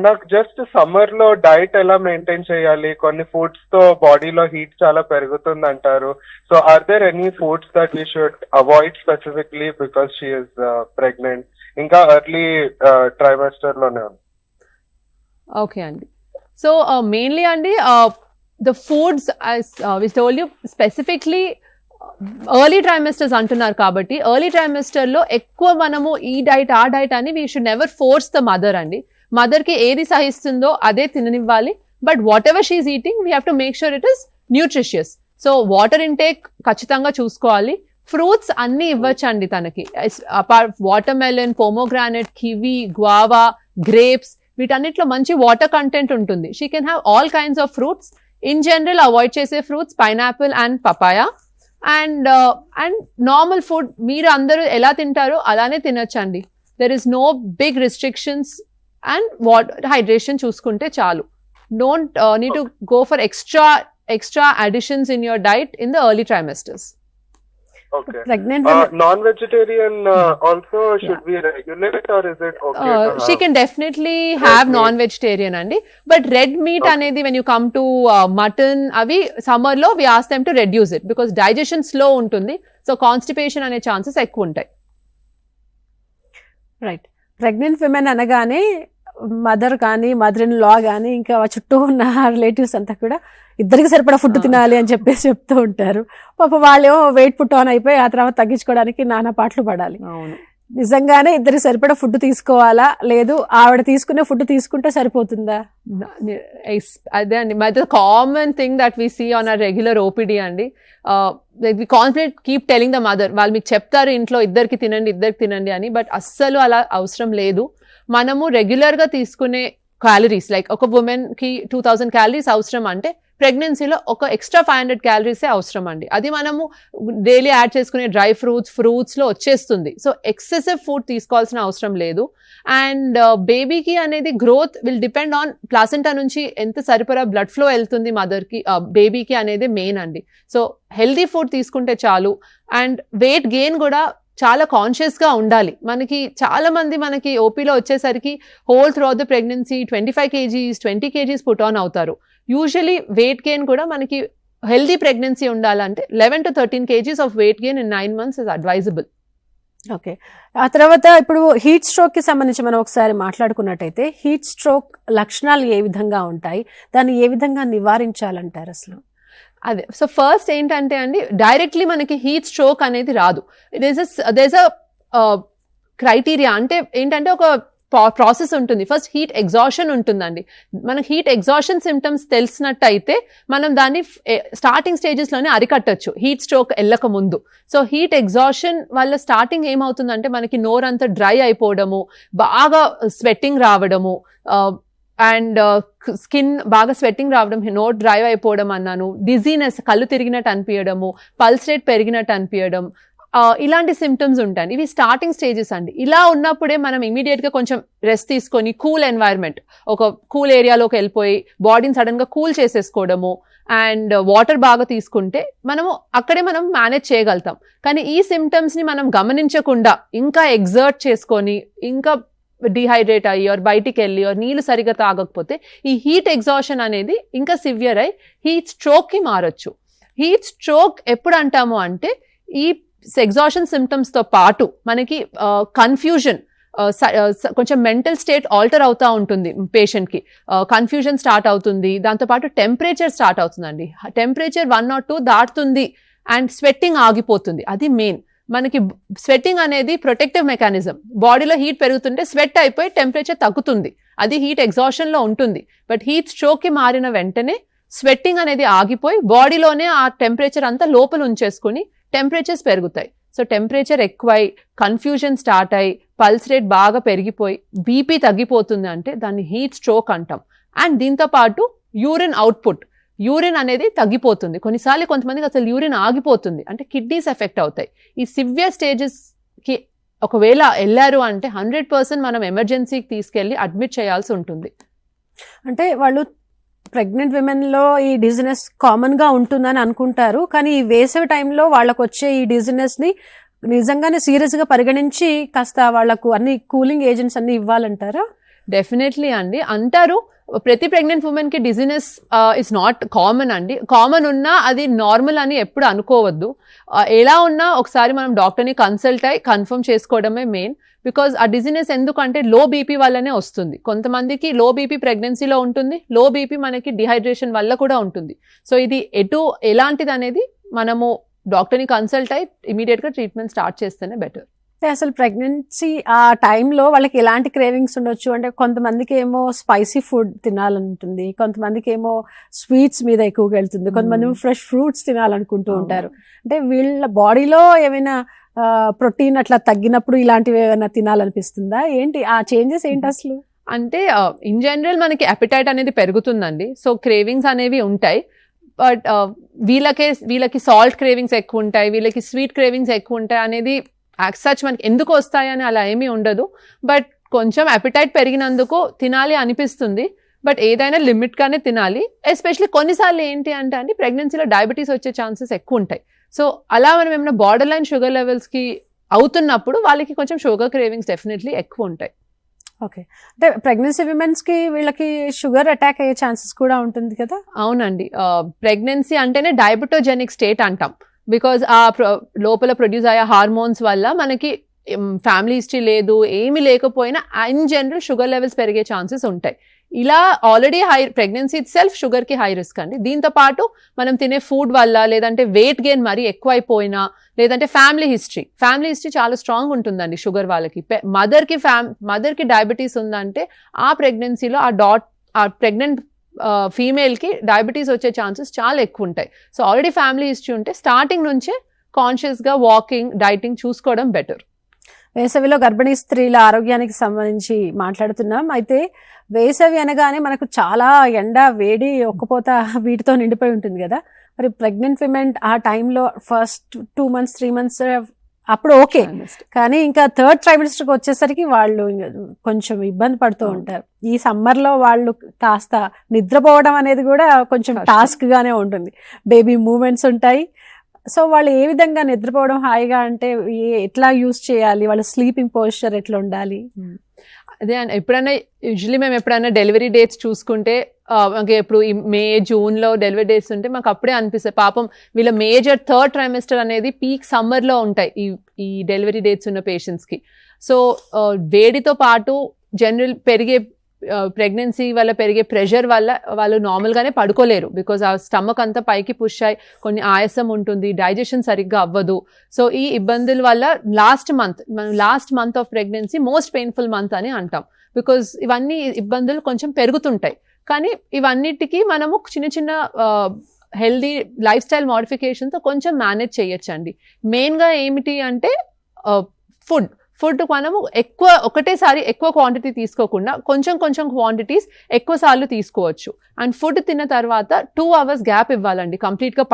నాకు జస్ట్ సమ్మర్ లో డైట్ ఎలా మెయింటైన్ చేయాలి? కొన్ని ఫుడ్స్ తో బాడీలో హీట్ చాలా పెరుగుతుంది అంటారు. So are there any foods that we should avoid specifically because she is pregnant, ఇంకా ఎర్లీ ట్రైమెస్టర్ లోనే ఉంది? ఓకే అండి. సో మెయిన్లీ అండి the foods, as we told you, specifically early trimesters అంటున్నారు కాబట్టి early trimester లో ఎక్కువ మనము ఈ డైట్ ఆ డైట్ అని we should never force the mother అండి. మదర్కి ఏది సహిస్తుందో అదే తిననివ్వాలి. But whatever she is eating we have to make sure it is nutritious. So water intake ఖచ్చితంగా చూసుకోవాలి. ఫ్రూట్స్ అన్నీ ఇవ్వచ్చండి తనకి. Watermelon, pomegranate, kiwi, guava, grapes, వీటన్నిటిలో మంచి వాటర్ కంటెంట్ ఉంటుంది. She can have all kinds of fruits. In general avoid చేసే fruits pineapple and papaya. And normal food మీరు అందరూ ఎలా తింటారో అలానే తినొచ్చండి. There is no big restrictions and water hydration చూసుకుంటే చాలు. Don't need to go for extra additions in your diet in the early trimesters. Okay. Pregnant non-vegetarian also should be regulate, or is it okay? She can definitely have non-vegetarian andi, but red meat anedi when you come to mutton avi summer lo we ask them to reduce it because digestion slow untundi, so constipation ane chances ekku untai. Right. Pregnant women అనగానే mother కానీ mother in law కానీ ఇంకా చుట్టూ ఉన్న relatives అంతా కూడా ఇద్దరికి సరిపడా ఫుడ్ తినాలి అని చెప్పేసి చెప్తూ ఉంటారు. పాప వాళ్ళేమో వెయిట్ పుట్ ఆన్ అయిపోయి ఆ తర్వాత తగ్గించుకోవడానికి నానా పాటలు పడాలి. నిజంగానే ఇద్దరికి సరిపడా ఫుడ్ తీసుకోవాలా, లేదు ఆవిడ తీసుకునే ఫుడ్ తీసుకుంటే సరిపోతుందా? అదే అండి, the common thing that we see on our regular OPD అండి. We confident keep telling the mother, వాళ్ళు మీకు చెప్తారు ఇంట్లో ఇద్దరికి తినండి అని, బట్ అస్సలు అలా అవసరం లేదు. మనము రెగ్యులర్ గా తీసుకునే క్యాలరీస్, లైక్ ఒక ఉమెన్ కి 2000 క్యాలరీస్ అవసరం అంటే ప్రెగ్నెన్సీలో ఒక ఎక్స్ట్రా 500 క్యాలరీసే అవసరం అండి. అది మనము డైలీ యాడ్ చేసుకునే డ్రై ఫ్రూట్స్ లో వచ్చేస్తుంది. సో ఎక్సెసివ్ ఫుడ్ తీసుకోవాల్సిన అవసరం లేదు. అండ్ బేబీకి అనేది growth will depend on placenta నుంచి ఎంత సరిపడా బ్లడ్ ఫ్లో వెళ్తుంది మదర్కి బేబీకి అనేది మెయిన్ అండి. సో హెల్దీ ఫుడ్ తీసుకుంటే చాలు. అండ్ వెయిట్ గెయిన్ కూడా చాలా కాన్షియస్ గా ఉండాలి. మనకి చాలా మంది మనకి ఓపీలో వచ్చేసరికి whole through the pregnancy 25 kgs 20 kgs put on అవుతారు. యూజువలీ వెయిట్ గెయిన్ కూడా మనకి హెల్దీ ప్రెగ్నెన్సీ ఉండాలంటే 11 to 13 kgs of weight gain in 9 months is advisable. Okay. ఆ తర్వాత ఇప్పుడు హీట్ స్ట్రోక్ కి సంబంధించి మనం ఒకసారి మాట్లాడుకున్నట్టయితే హీట్ స్ట్రోక్ లక్షణాలు ఏ విధంగా ఉంటాయి, దాన్ని ఏ విధంగా నివారించాలంటారు అసలు? అదే, సో ఫస్ట్ ఏంటంటే అండి, డైరెక్ట్లీ మనకి హీట్ స్ట్రోక్ అనేది రాదు. దేర్ క్రైటీరియా, అంటే ఏంటంటే ఒక ప్రాసెస్ ఉంటుంది. ఫస్ట్ హీట్ ఎగ్జాషన్ ఉంటుందండి. మనకి హీట్ ఎగ్జాషన్ సిమ్టమ్స్ తెలిసినట్టయితే మనం దాన్ని స్టార్టింగ్ స్టేజెస్లోనే అరికట్టచ్చు, హీట్ స్ట్రోక్ వెళ్ళక ముందు. సో హీట్ ఎగ్జాషన్ వల్ల స్టార్టింగ్ ఏమవుతుందంటే మనకి నోరంతా డ్రై అయిపోవడము, బాగా స్వెట్టింగ్ రావడము, అండ్ స్కిన్ బాగా స్వెట్టింగ్ రావడం, నోట్ డ్రై అయిపోవడం అన్నాను, డిజీనెస్, కళ్ళు తిరిగినట్టు అనిపించడము, పల్స్ రేట్ పెరిగినట్టు అనిపించడం, ఇలాంటి సిమ్టమ్స్ ఉంటాయి. ఇవి స్టార్టింగ్ స్టేజెస్ అండి. ఇలా ఉన్నప్పుడే మనం ఇమీడియట్ గా కొంచెం రెస్ట్ తీసుకొని కూల్ ఎన్వైరన్మెంట్, ఒక కూల్ ఏరియాలోకి వెళ్ళిపోయి బాడీని సడన్ గా కూల్ చేసేసుకోవడము అండ్ వాటర్ బాగా తీసుకుంటే మనము అక్కడే మనం మేనేజ్ చేయగలుగుతాం. కానీ ఈ సిమ్టమ్స్ ని మనం గమనించకుండా ఇంకా ఎగ్జర్ట్ చేసుకొని ఇంకా డిహైడ్రేట్ అయ్యి బయటికి వెళ్ళి నీళ్ళు సరిగా తాగకపోతే ఈ హీట్ ఎగ్జాషన్ అనేది ఇంకా సివియర్ అయి హీట్ స్ట్రోక్ కి మారొచ్చు. హీట్ స్ట్రోక్ ఎప్పుడు అంటాము అంటే ఈ ఎగ్జాషన్ సిమ్టమ్స్ తో పాటు మనకి కన్ఫ్యూజన్, కొంచెం మెంటల్ స్టేట్ ఆల్టర్ అవుతా ఉంటుంది పేషెంట్ కి, కన్ఫ్యూజన్ స్టార్ట్ అవుతుంది, దాంతోపాటు టెంపరేచర్ స్టార్ట్ అవుతుందండి. టెంపరేచర్ 1 or 2 దాటుతుంది అండ్ స్వెట్టింగ్ ఆగిపోతుంది. అది మెయిన్. మనకి స్వెట్టింగ్ అనేది ప్రొటెక్టివ్ మెకానిజం. బాడీలో హీట్ పెరుగుతుంటే స్వెట్ అయిపోయి టెంపరేచర్ తగ్గుతుంది, అది హీట్ ఎగ్జాషన్ లో ఉంటుంది. బట్ హీట్ స్ట్రోక్ కి మారిన వెంటనే స్వెట్టింగ్ అనేది ఆగిపోయి బాడీలోనే ఆ టెంపరేచర్ అంతా లోపల ఉంచేసుకుని టెంపరేచర్స్ పెరుగుతాయి. సో టెంపరేచర్ ఎక్కువై కన్ఫ్యూజన్ స్టార్ట్ అయ్యి పల్స్ రేట్ బాగా పెరిగిపోయి బీపీ తగ్గిపోతుంది అంటే దాన్ని హీట్ స్ట్రోక్ అంటాం. అండ్ దీంతో పాటు యూరిన్ అవుట్పుట్, యూరిన్ అనేది తగ్గిపోతుంది. కొన్నిసార్లు కొంతమందికి అసలు యూరిన్ ఆగిపోతుంది, అంటే కిడ్నీస్ ఎఫెక్ట్ అవుతాయి. ఈ సివియర్ స్టేజెస్ కి ఒకవేళ వెళ్ళారు అంటే 100% మనం ఎమర్జెన్సీకి తీసుకెళ్లి అడ్మిట్ చేయాల్సి ఉంటుంది. అంటే వాళ్ళు ప్రెగ్నెంట్ విమెన్ లో ఈ డిజినెస్ కామన్ గా ఉంటుందని అనుకుంటారు, కానీ ఈ వేసవి టైంలో వాళ్ళకు వచ్చే ఈ డిజినెస్ ని నిజంగానే సీరియస్ గా పరిగణించి కాస్త వాళ్లకు అన్ని కూలింగ్ ఏజెంట్స్ అన్ని ఇవ్వాలంటారా? డెఫినెట్లీ అండి, అంటారు. ప్రతి ప్రెగ్నెంట్ ఉమెన్ కి డిజినెస్ ఇస్ నాట్ కామన్ అండి. కామన్ ఉన్నా అది నార్మల్ అని ఎప్పుడు అనుకోవద్దు. ఎలా ఉన్నా ఒకసారి మనం డాక్టర్ని కన్సల్ట్ అయ్యి కన్ఫర్మ్ చేసుకోవడమే మెయిన్. బికాజ్ ఆ డిజినెస్ ఎందుకంటే లో బీపీ వల్లనే వస్తుంది. కొంతమందికి లో బీపీ ప్రెగ్నెన్సీలో ఉంటుంది, లో బీపీ మనకి డిహైడ్రేషన్ వల్ల కూడా ఉంటుంది. సో ఇది ఎలాంటిది అనేది మనము డాక్టర్ని కన్సల్ట్ అయ్యి ఇమీడియట్ గా ట్రీట్మెంట్ స్టార్ట్ చేస్తేనే బెటర్. అసలు ప్రెగ్నెన్సీ ఆ టైంలో వాళ్ళకి ఎలాంటి క్రేవింగ్స్ ఉండొచ్చు అంటే కొంతమందికి ఏమో స్పైసీ ఫుడ్ తినాలనుంటుంది, కొంతమందికి ఏమో స్వీట్స్ మీద ఎక్కువగా వెళ్తుంది, కొంతమంది ఫ్రెష్ ఫ్రూట్స్ తినాలనుకుంటూ ఉంటారు. అంటే వీళ్ళ బాడీలో ఏమైనా ప్రోటీన్ అట్లా తగ్గినప్పుడు ఇలాంటివి ఏమైనా తినాలనిపిస్తుందా? ఏంటి ఆ చేంజెస్ ఏంటి అసలు? అంటే ఇన్ జనరల్ మనకి అపెటైట్ అనేది పెరుగుతుందండి. సో క్రేవింగ్స్ అనేవి ఉంటాయి. బట్ వీళ్ళకి సాల్ట్ క్రేవింగ్స్ ఎక్కువ ఉంటాయి, వీళ్ళకి స్వీట్ క్రేవింగ్స్ ఎక్కువ ఉంటాయి అనేది సచ్ మనకి ఎందుకు వస్తాయని అలా ఏమీ ఉండదు. బట్ కొంచెం అపిటైట్ పెరిగినందుకు తినాలి అనిపిస్తుంది, బట్ ఏదైనా లిమిట్గానే తినాలి. ఎస్పెషల్లీ కొన్నిసార్లు ఏంటి అంటే అండి ప్రెగ్నెన్సీలో డయాబెటీస్ వచ్చే ఛాన్సెస్ ఎక్కువ ఉంటాయి. సో అలా మనం ఏమైనా బార్డర్ లైన్ షుగర్ లెవెల్స్కి అవుతున్నప్పుడు వాళ్ళకి కొంచెం షుగర్ క్రేవింగ్స్ డెఫినెట్లీ ఎక్కువ ఉంటాయి. ఓకే, అంటే ప్రెగ్నెన్సీ విమెన్స్కి వీళ్ళకి షుగర్ అటాక్ అయ్యే ఛాన్సెస్ కూడా ఉంటుంది కదా? అవునండి, ప్రెగ్నెన్సీ అంటేనే డయాబెటోజెనిక్ స్టేట్ అంటాం. బికాజ్ ఆ లోపల ప్రొడ్యూస్ అయ్యే హార్మోన్స్ వల్ల మనకి ఫ్యామిలీ హిస్టరీ లేదు, ఏమి లేకపోయినా ఇన్ జనరల్ షుగర్ లెవెల్స్ పెరిగే ఛాన్సెస్ ఉంటాయి. ఇలా ఆల్రెడీ ప్రెగ్నెన్సీ ఇట్ సెల్ఫ్ షుగర్కి హై రిస్క్ అండి. దీంతో పాటు మనం తినే ఫుడ్ వల్ల, లేదంటే వెయిట్ గెయిన్ మరీ ఎక్కువైపోయినా, లేదంటే ఫ్యామిలీ హిస్టరీ చాలా స్ట్రాంగ్ ఉంటుందండి షుగర్ వాళ్ళకి. మదర్కి డయాబెటీస్ ఉందంటే ఆ ప్రెగ్నెన్సీలో ఆ ప్రెగ్నెంట్ ఫీమేల్కి డయాబెటీస్ వచ్చే ఛాన్సెస్ చాలా ఎక్కువ ఉంటాయి. సో ఆల్రెడీ ఫ్యామిలీ హిస్టరీ ఉంటే స్టార్టింగ్ నుంచే కాన్షియస్గా వాకింగ్, డైటింగ్ చూసుకోవడం బెటర్. వేసవిలో గర్భిణీ స్త్రీల ఆరోగ్యానికి సంబంధించి మాట్లాడుతున్నాం. అయితే వేసవి అనగానే మనకు చాలా ఎండ, వేడి, ఒక్కపోత వీటితో నిండిపోయి ఉంటుంది కదా. మరి ప్రెగ్నెంట్ విమెన్ ఆ టైంలో ఫస్ట్ 2 months 3 months అప్పుడు ఓకే, కానీ ఇంకా థర్డ్ ట్రైమిస్టర్కి వచ్చేసరికి వాళ్ళు కొంచెం ఇబ్బంది పడుతూ ఉంటారు. ఈ సమ్మర్లో వాళ్ళు కాస్త నిద్రపోవడం అనేది కూడా కొంచెం టాస్క్ గానే ఉంటుంది. బేబీ మూమెంట్స్ ఉంటాయి. సో వాళ్ళు ఏ విధంగా నిద్రపోవడం హాయిగా అంటే ఎట్లా యూజ్ చేయాలి, వాళ్ళ స్లీపింగ్ పోస్చర్ ఎట్లా ఉండాలి? అదే ఎప్పుడైనా యూజువలీ మేము ఎప్పుడైనా డెలివరీ డేట్స్ చూసుకుంటే మాకు ఎప్పుడు ఈ May June డెలివరీ డేట్స్ ఉంటే మాకు అప్పుడే అనిపిస్తుంది పాపం వీళ్ళ మేజర్ థర్డ్ ట్రైమిస్టర్ అనేది పీక్ సమ్మర్లో ఉంటాయి ఈ డెలివరీ డేట్స్ ఉన్న పేషెంట్స్కి. సో వేడితో పాటు జనరల్ పెరిగే ప్రెగ్నెన్సీ వల్ల పెరిగే ప్రెషర్ వల్ల వాళ్ళు నార్మల్గానే పడుకోలేరు. బికాజ్ ఆ స్టమక్ అంతా పైకి పుష్ అయ్యి కొన్ని ఆయాసం ఉంటుంది, డైజెషన్ సరిగ్గా అవ్వదు. సో ఈ ఇబ్బందుల వల్ల last month of pregnancy most painful month అని అంటాం. బికాజ్ ఇవన్నీ ఇబ్బందులు కొంచెం పెరుగుతుంటాయి. కానీ ఇవన్నిటికీ మనము చిన్న హెల్దీ లైఫ్ స్టైల్ మోడిఫికేషన్తో కొంచెం మేనేజ్ చేయొచ్చండి. మెయిన్గా ఏమిటి అంటే ఫుడ్ మనము ఒకటేసారి ఎక్కువ క్వాంటిటీ తీసుకోకుండా కొంచెం క్వాంటిటీస్ ఎక్కువ సార్లు తీసుకోవచ్చు. అండ్ ఫుడ్ తిన్న తర్వాత 2 hours గ్యాప్ ఇవ్వాలండి కంప్లీట్గా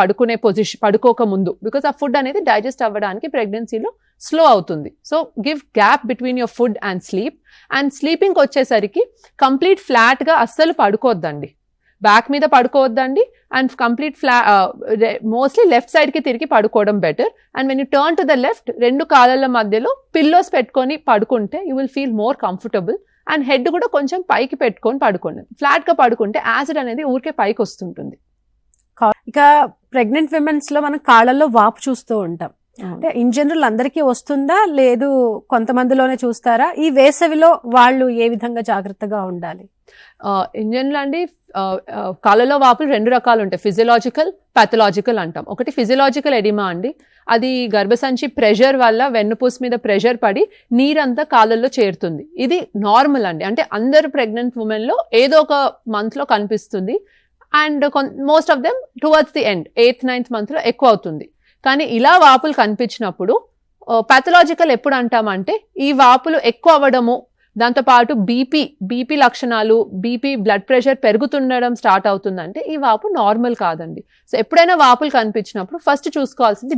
పడుకోక ముందు. బికాస్ ఆ ఫుడ్ అనేది డైజెస్ట్ అవ్వడానికి ప్రెగ్నెన్సీలో స్లో అవుతుంది. So give gap between your food and sleep. అండ్ స్లీపింగ్కి వచ్చేసరికి కంప్లీట్ ఫ్లాట్గా అస్సలు పడుకోవద్దండి, బ్యాక్ మీద పడుకోవద్దండి. అండ్ కంప్లీట్ మోస్ట్లీ లెఫ్ట్ సైడ్కి తిరిగి పడుకోవడం better. And when you turn to the left 2 కాళ్ళ మధ్యలో పిల్లోస్ పెట్టుకొని పడుకుంటే you will feel more comfortable. And head కూడా కొంచెం పైకి పెట్టుకొని పడుకోండి. ఫ్లాట్గా పడుకుంటే యాసిడ్ అనేది ఊరికే పైకి వస్తుంటుంది. ఇక ప్రెగ్నెంట్ విమెన్స్ లో మనం కాళ్ళల్లో వాపు చూస్తూ ఉంటాం. అంటే ఇన్ జనరల్ అందరికీ వస్తుందా, లేదు కొంతమందిలోనే చూస్తారా? ఈ వేసవిలో వాళ్ళు ఏ విధంగా జాగ్రత్తగా ఉండాలి? ఇన్ జనరల్ అండి కాళ్ళలో వాపులు 2 రకాలు ఉంటాయి, ఫిజియలాజికల్, పాథలాజికల్ అంటాం. ఒకటి ఫిజియలాజికల్ ఎడిమా అండి, అది గర్భసంచి ప్రెషర్ వల్ల వెన్నుపూస మీద ప్రెషర్ పడి నీరంతా కాళ్ళల్లో చేరుతుంది. ఇది నార్మల్ అండి, అంటే అందరు ప్రెగ్నెంట్ ఉమెన్లో ఏదో ఒక మంత్లో కనిపిస్తుంది. And most of them towards the end 8th 9th మంత్లో ఎక్కువ అవుతుంది. కానీ ఇలా వాపులు కనిపించినప్పుడు పాథలాజికల్ ఎప్పుడు అంటామంటే ఈ వాపులు ఎక్కువ అవ్వడము, దాంతోపాటు బీపీ లక్షణాలు, బీపీ బ్లడ్ ప్రెషర్ పెరుగుతుండడం స్టార్ట్ అవుతుందంటే ఈ వాపు నార్మల్ కాదండి. సో ఎప్పుడైనా వాపులు కనిపించినప్పుడు ఫస్ట్ చూసుకోవాల్సింది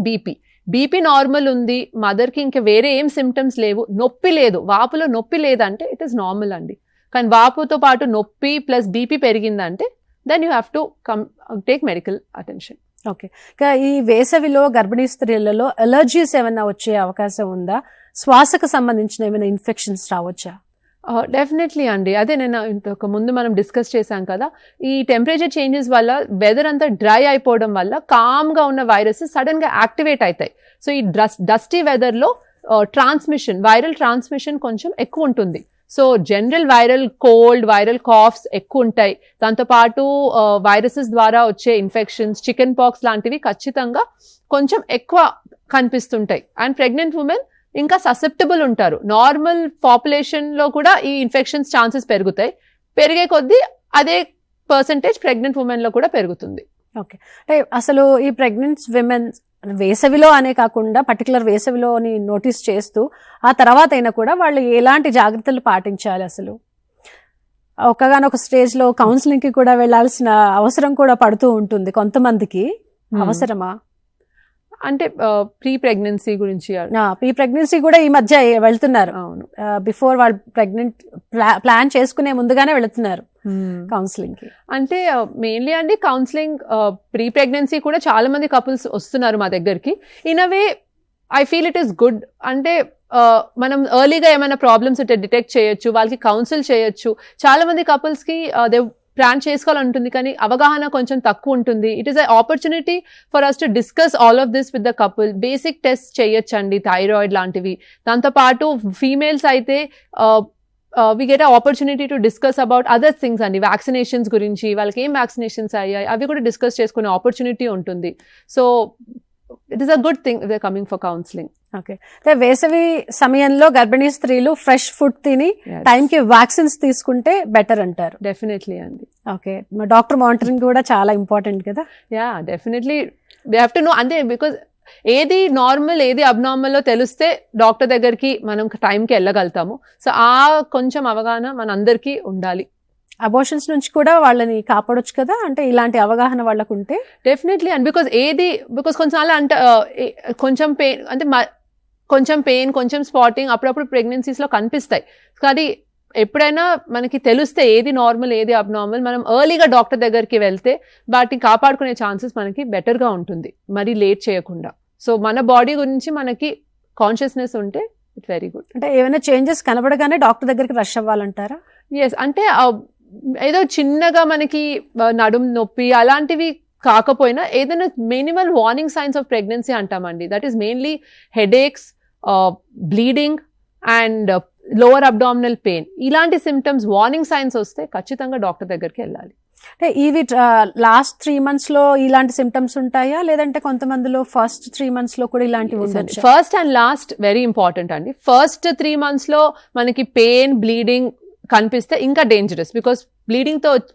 బీపీ నార్మల్ ఉంది, మదర్కి ఇంకా వేరే ఏం సిమ్టమ్స్ లేవు, నొప్పి లేదు, వాపులో నొప్పి లేదంటే ఇట్ ఈస్ నార్మల్ అండి. కానీ వాపుతో పాటు నొప్పి ప్లస్ బీపీ పెరిగిందంటే then you have to take medical attention. Okay, ఇంకా ఈ వేసవిలో గర్భిణీ స్త్రీలలో అలర్జీస్ ఏమైనా వచ్చే అవకాశం ఉందా? శ్వాసకు సంబంధించిన ఏమైనా ఇన్ఫెక్షన్స్ రావచ్చా? డెఫినెట్లీ అండి, అదే నేను ఇంతకు ముందు మనం డిస్కస్ చేశాం కదా, ఈ టెంపరేచర్ చేంజెస్ వల్ల వెదర్ అంతా డ్రై అయిపోవడం వల్ల కామ్గా ఉన్న వైరసెస్ సడన్గా యాక్టివేట్ అవుతాయి. సో ఈ డస్టీ వెదర్లో వైరల్ ట్రాన్స్మిషన్ కొంచెం ఎక్కువ ఉంటుంది. So general viral cold, viral calves ఎక్కువ ఉంటాయి. దాంతోపాటు వైరసెస్ ద్వారా వచ్చే ఇన్ఫెక్షన్స్, చికెన్ పాక్స్ లాంటివి ఖచ్చితంగా కొంచెం ఎక్కువ కనిపిస్తుంటాయి. అండ్ ప్రెగ్నెంట్ ఉమెన్ ఇంకా ససెప్టబుల్ ఉంటారు. నార్మల్ పాపులేషన్లో కూడా ఈ ఇన్ఫెక్షన్స్ ఛాన్సెస్ పెరిగే కొద్దీ అదే పర్సంటేజ్ ప్రెగ్నెంట్ ఉమెన్లో కూడా పెరుగుతుంది. ఓకే, అంటే అసలు ఈ ప్రెగ్నెంట్ విమెన్ వేసవిలో అనే కాకుండా పర్టికులర్ వేసవిలోని నోటీస్ చేస్తూ ఆ తర్వాత అయినా కూడా వాళ్ళు ఎలాంటి జాగ్రత్తలు పాటించాలి? అసలు ఒకగానొక స్టేజ్ లో కౌన్సిలింగ్ కి కూడా వెళ్లాల్సిన అవసరం కూడా పడుతూ ఉంటుంది కొంతమందికి. అవసరమా? అంటే ప్రీ ప్రెగ్నెన్సీ గురించి ప్రీ ప్రెగ్నెన్సీ కూడా ఈ మధ్య వెళ్తున్నారు. అవును. బిఫోర్ వాళ్ళు ప్రెగ్నెంట్ ప్లాన్ చేసుకునే ముందుగానే వెళుతున్నారు కౌన్సిలింగ్ కి. అంటే మెయిన్లీ అండి కౌన్సిలింగ్ ప్రీ ప్రెగ్నెన్సీ కూడా చాలా మంది కపుల్స్ వస్తున్నారు మా దగ్గరికి. In a way I feel it is good. అంటే మనం ఎర్లీగా ఏమైనా ప్రాబ్లమ్స్ ఉంటే డిటెక్ట్ చేయొచ్చు, వాళ్ళకి కౌన్సిల్ చేయొచ్చు. చాలా మంది కపుల్స్ కి దే ప్లాన్ చేసుకోవాలంటుంది కానీ అవగాహన కొంచెం తక్కువ ఉంటుంది. It is a opportunity for us to discuss all of this with the couple. Basic test చేయొచ్చండి, థైరాయిడ్ లాంటివి. దాంతోపాటు ఫీమేల్స్ అయితే we get an opportunity to discuss about other things అండి, వ్యాక్సినేషన్స్ గురించి, వాళ్ళకి ఏం వ్యాక్సినేషన్స్ అయ్యాయి అవి కూడా డిస్కస్ చేసుకునే ఆపర్చునిటీ ఉంటుంది. So it is a good thing they coming for counselling. Okay. వేసవి సమయంలో గర్భిణీ స్త్రీలు ఫ్రెష్ ఫుడ్ తిని టైంకి వ్యాక్సిన్స్ తీసుకుంటే బెటర్ అంటారు. డెఫినెట్లీ అండి. ఓకే. డాక్టర్ మానిటరింగ్ కూడా చాలా ఇంపార్టెంట్ కదా. Yeah definitely they have to know. అంతే, బికాజ్ ఏది నార్మల్ ఏది అబ్నార్మల్లో తెలిస్తే డాక్టర్ దగ్గరికి మనం టైంకి వెళ్ళగలుగుతాము. సో ఆ కొంచెం అవగాహన మనందరికీ ఉండాలి. అబోషన్స్ నుంచి కూడా వాళ్ళని కాపాడొచ్చు కదా, అంటే ఇలాంటి అవగాహన వాళ్ళకు ఉంటే. డెఫినెట్లీ అండ్ బికాజ్ కొంచెం అలా అంటే కొంచెం పెయిన్ అంటే కొంచెం పెయిన్, కొంచెం స్పాటింగ్ అప్పుడప్పుడు ప్రెగ్నెన్సీస్లో కనిపిస్తాయి. కానీ ఎప్పుడైనా మనకి తెలిస్తే ఏది నార్మల్ ఏది అబ్నార్మల్, మనం ఎర్లీగా డాక్టర్ దగ్గరికి వెళ్తే వాటిని కాపాడుకునే ఛాన్సెస్ మనకి బెటర్గా ఉంటుంది, మరి లేట్ చేయకుండా. సో మన బాడీ గురించి మనకి కాన్షియస్నెస్ ఉంటే ఇట్ వెరీ గుడ్. అంటే ఏమైనా చేంజెస్ కనబడగానే డాక్టర్ దగ్గరికి రష్ అవ్వాలంటారా? ఎస్. అంటే ఏదో చిన్నగా మనకి నడుము నొప్పి అలాంటివి కాకపోయినా ఏదైనా minimal warning signs of pregnancy అంటామండి. That is mainly headaches, bleeding and lower abdominal pain. ఇలాంటి సిమ్టమ్స్ వార్నింగ్ సైన్స్ వస్తే ఖచ్చితంగా డాక్టర్ దగ్గరికి వెళ్ళాలి. అంటే ఇవి లాస్ట్ 3 months లో ఇలాంటి సిమ్టమ్స్ ఉంటాయా, లేదంటే కొంతమందిలో ఫస్ట్ 3 months లో కూడా ఇలాంటివి ఉండొచ్చు? First and last very important అండి. ఫస్ట్ 3 months లో మనకి పెయిన్, బ్లీడింగ్ కనిపిస్తే ఇంకా డేంజరస్. బికాస్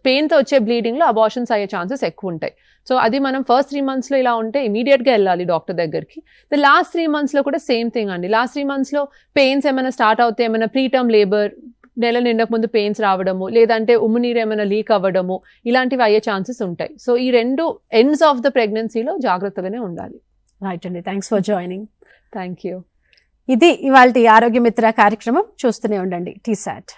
పెయిన్తో వచ్చే బ్లీడింగ్లో అబార్షన్స్ అయ్యే ఛాన్సెస్ ఎక్కువ ఉంటాయి. సో అది మనం ఫస్ట్ 3 months లో ఇలా ఉంటే ఇమీడియట్గా వెళ్ళాలి డాక్టర్ దగ్గరికి. ద లాస్ట్ 3 months లో కూడా సేమ్ థింగ్ అండి. లాస్ట్ 3 months లో పెయిన్స్ ఏమైనా స్టార్ట్ అవుతే, ఏమైనా ప్రీటర్మ్ లేబర్, నెల నిండక ముందు పెయిన్స్ రావడము, లేదంటే ఉమ్ము నీరు ఏమైనా లీక్ అవ్వడము, ఇలాంటివి అయ్యే ఛాన్సెస్ ఉంటాయి. సో ఈ 2 ఎండ్స్ ఆఫ్ ద ప్రెగ్నెన్సీలో జాగ్రత్తగానే ఉండాలి. రైట్ అండి, thanks for joining. Thank you. ఇది ఇవాల్టి ఆరోగ్య మిత్ర కార్యక్రమం. చూస్తూనే ఉండండి TSAT.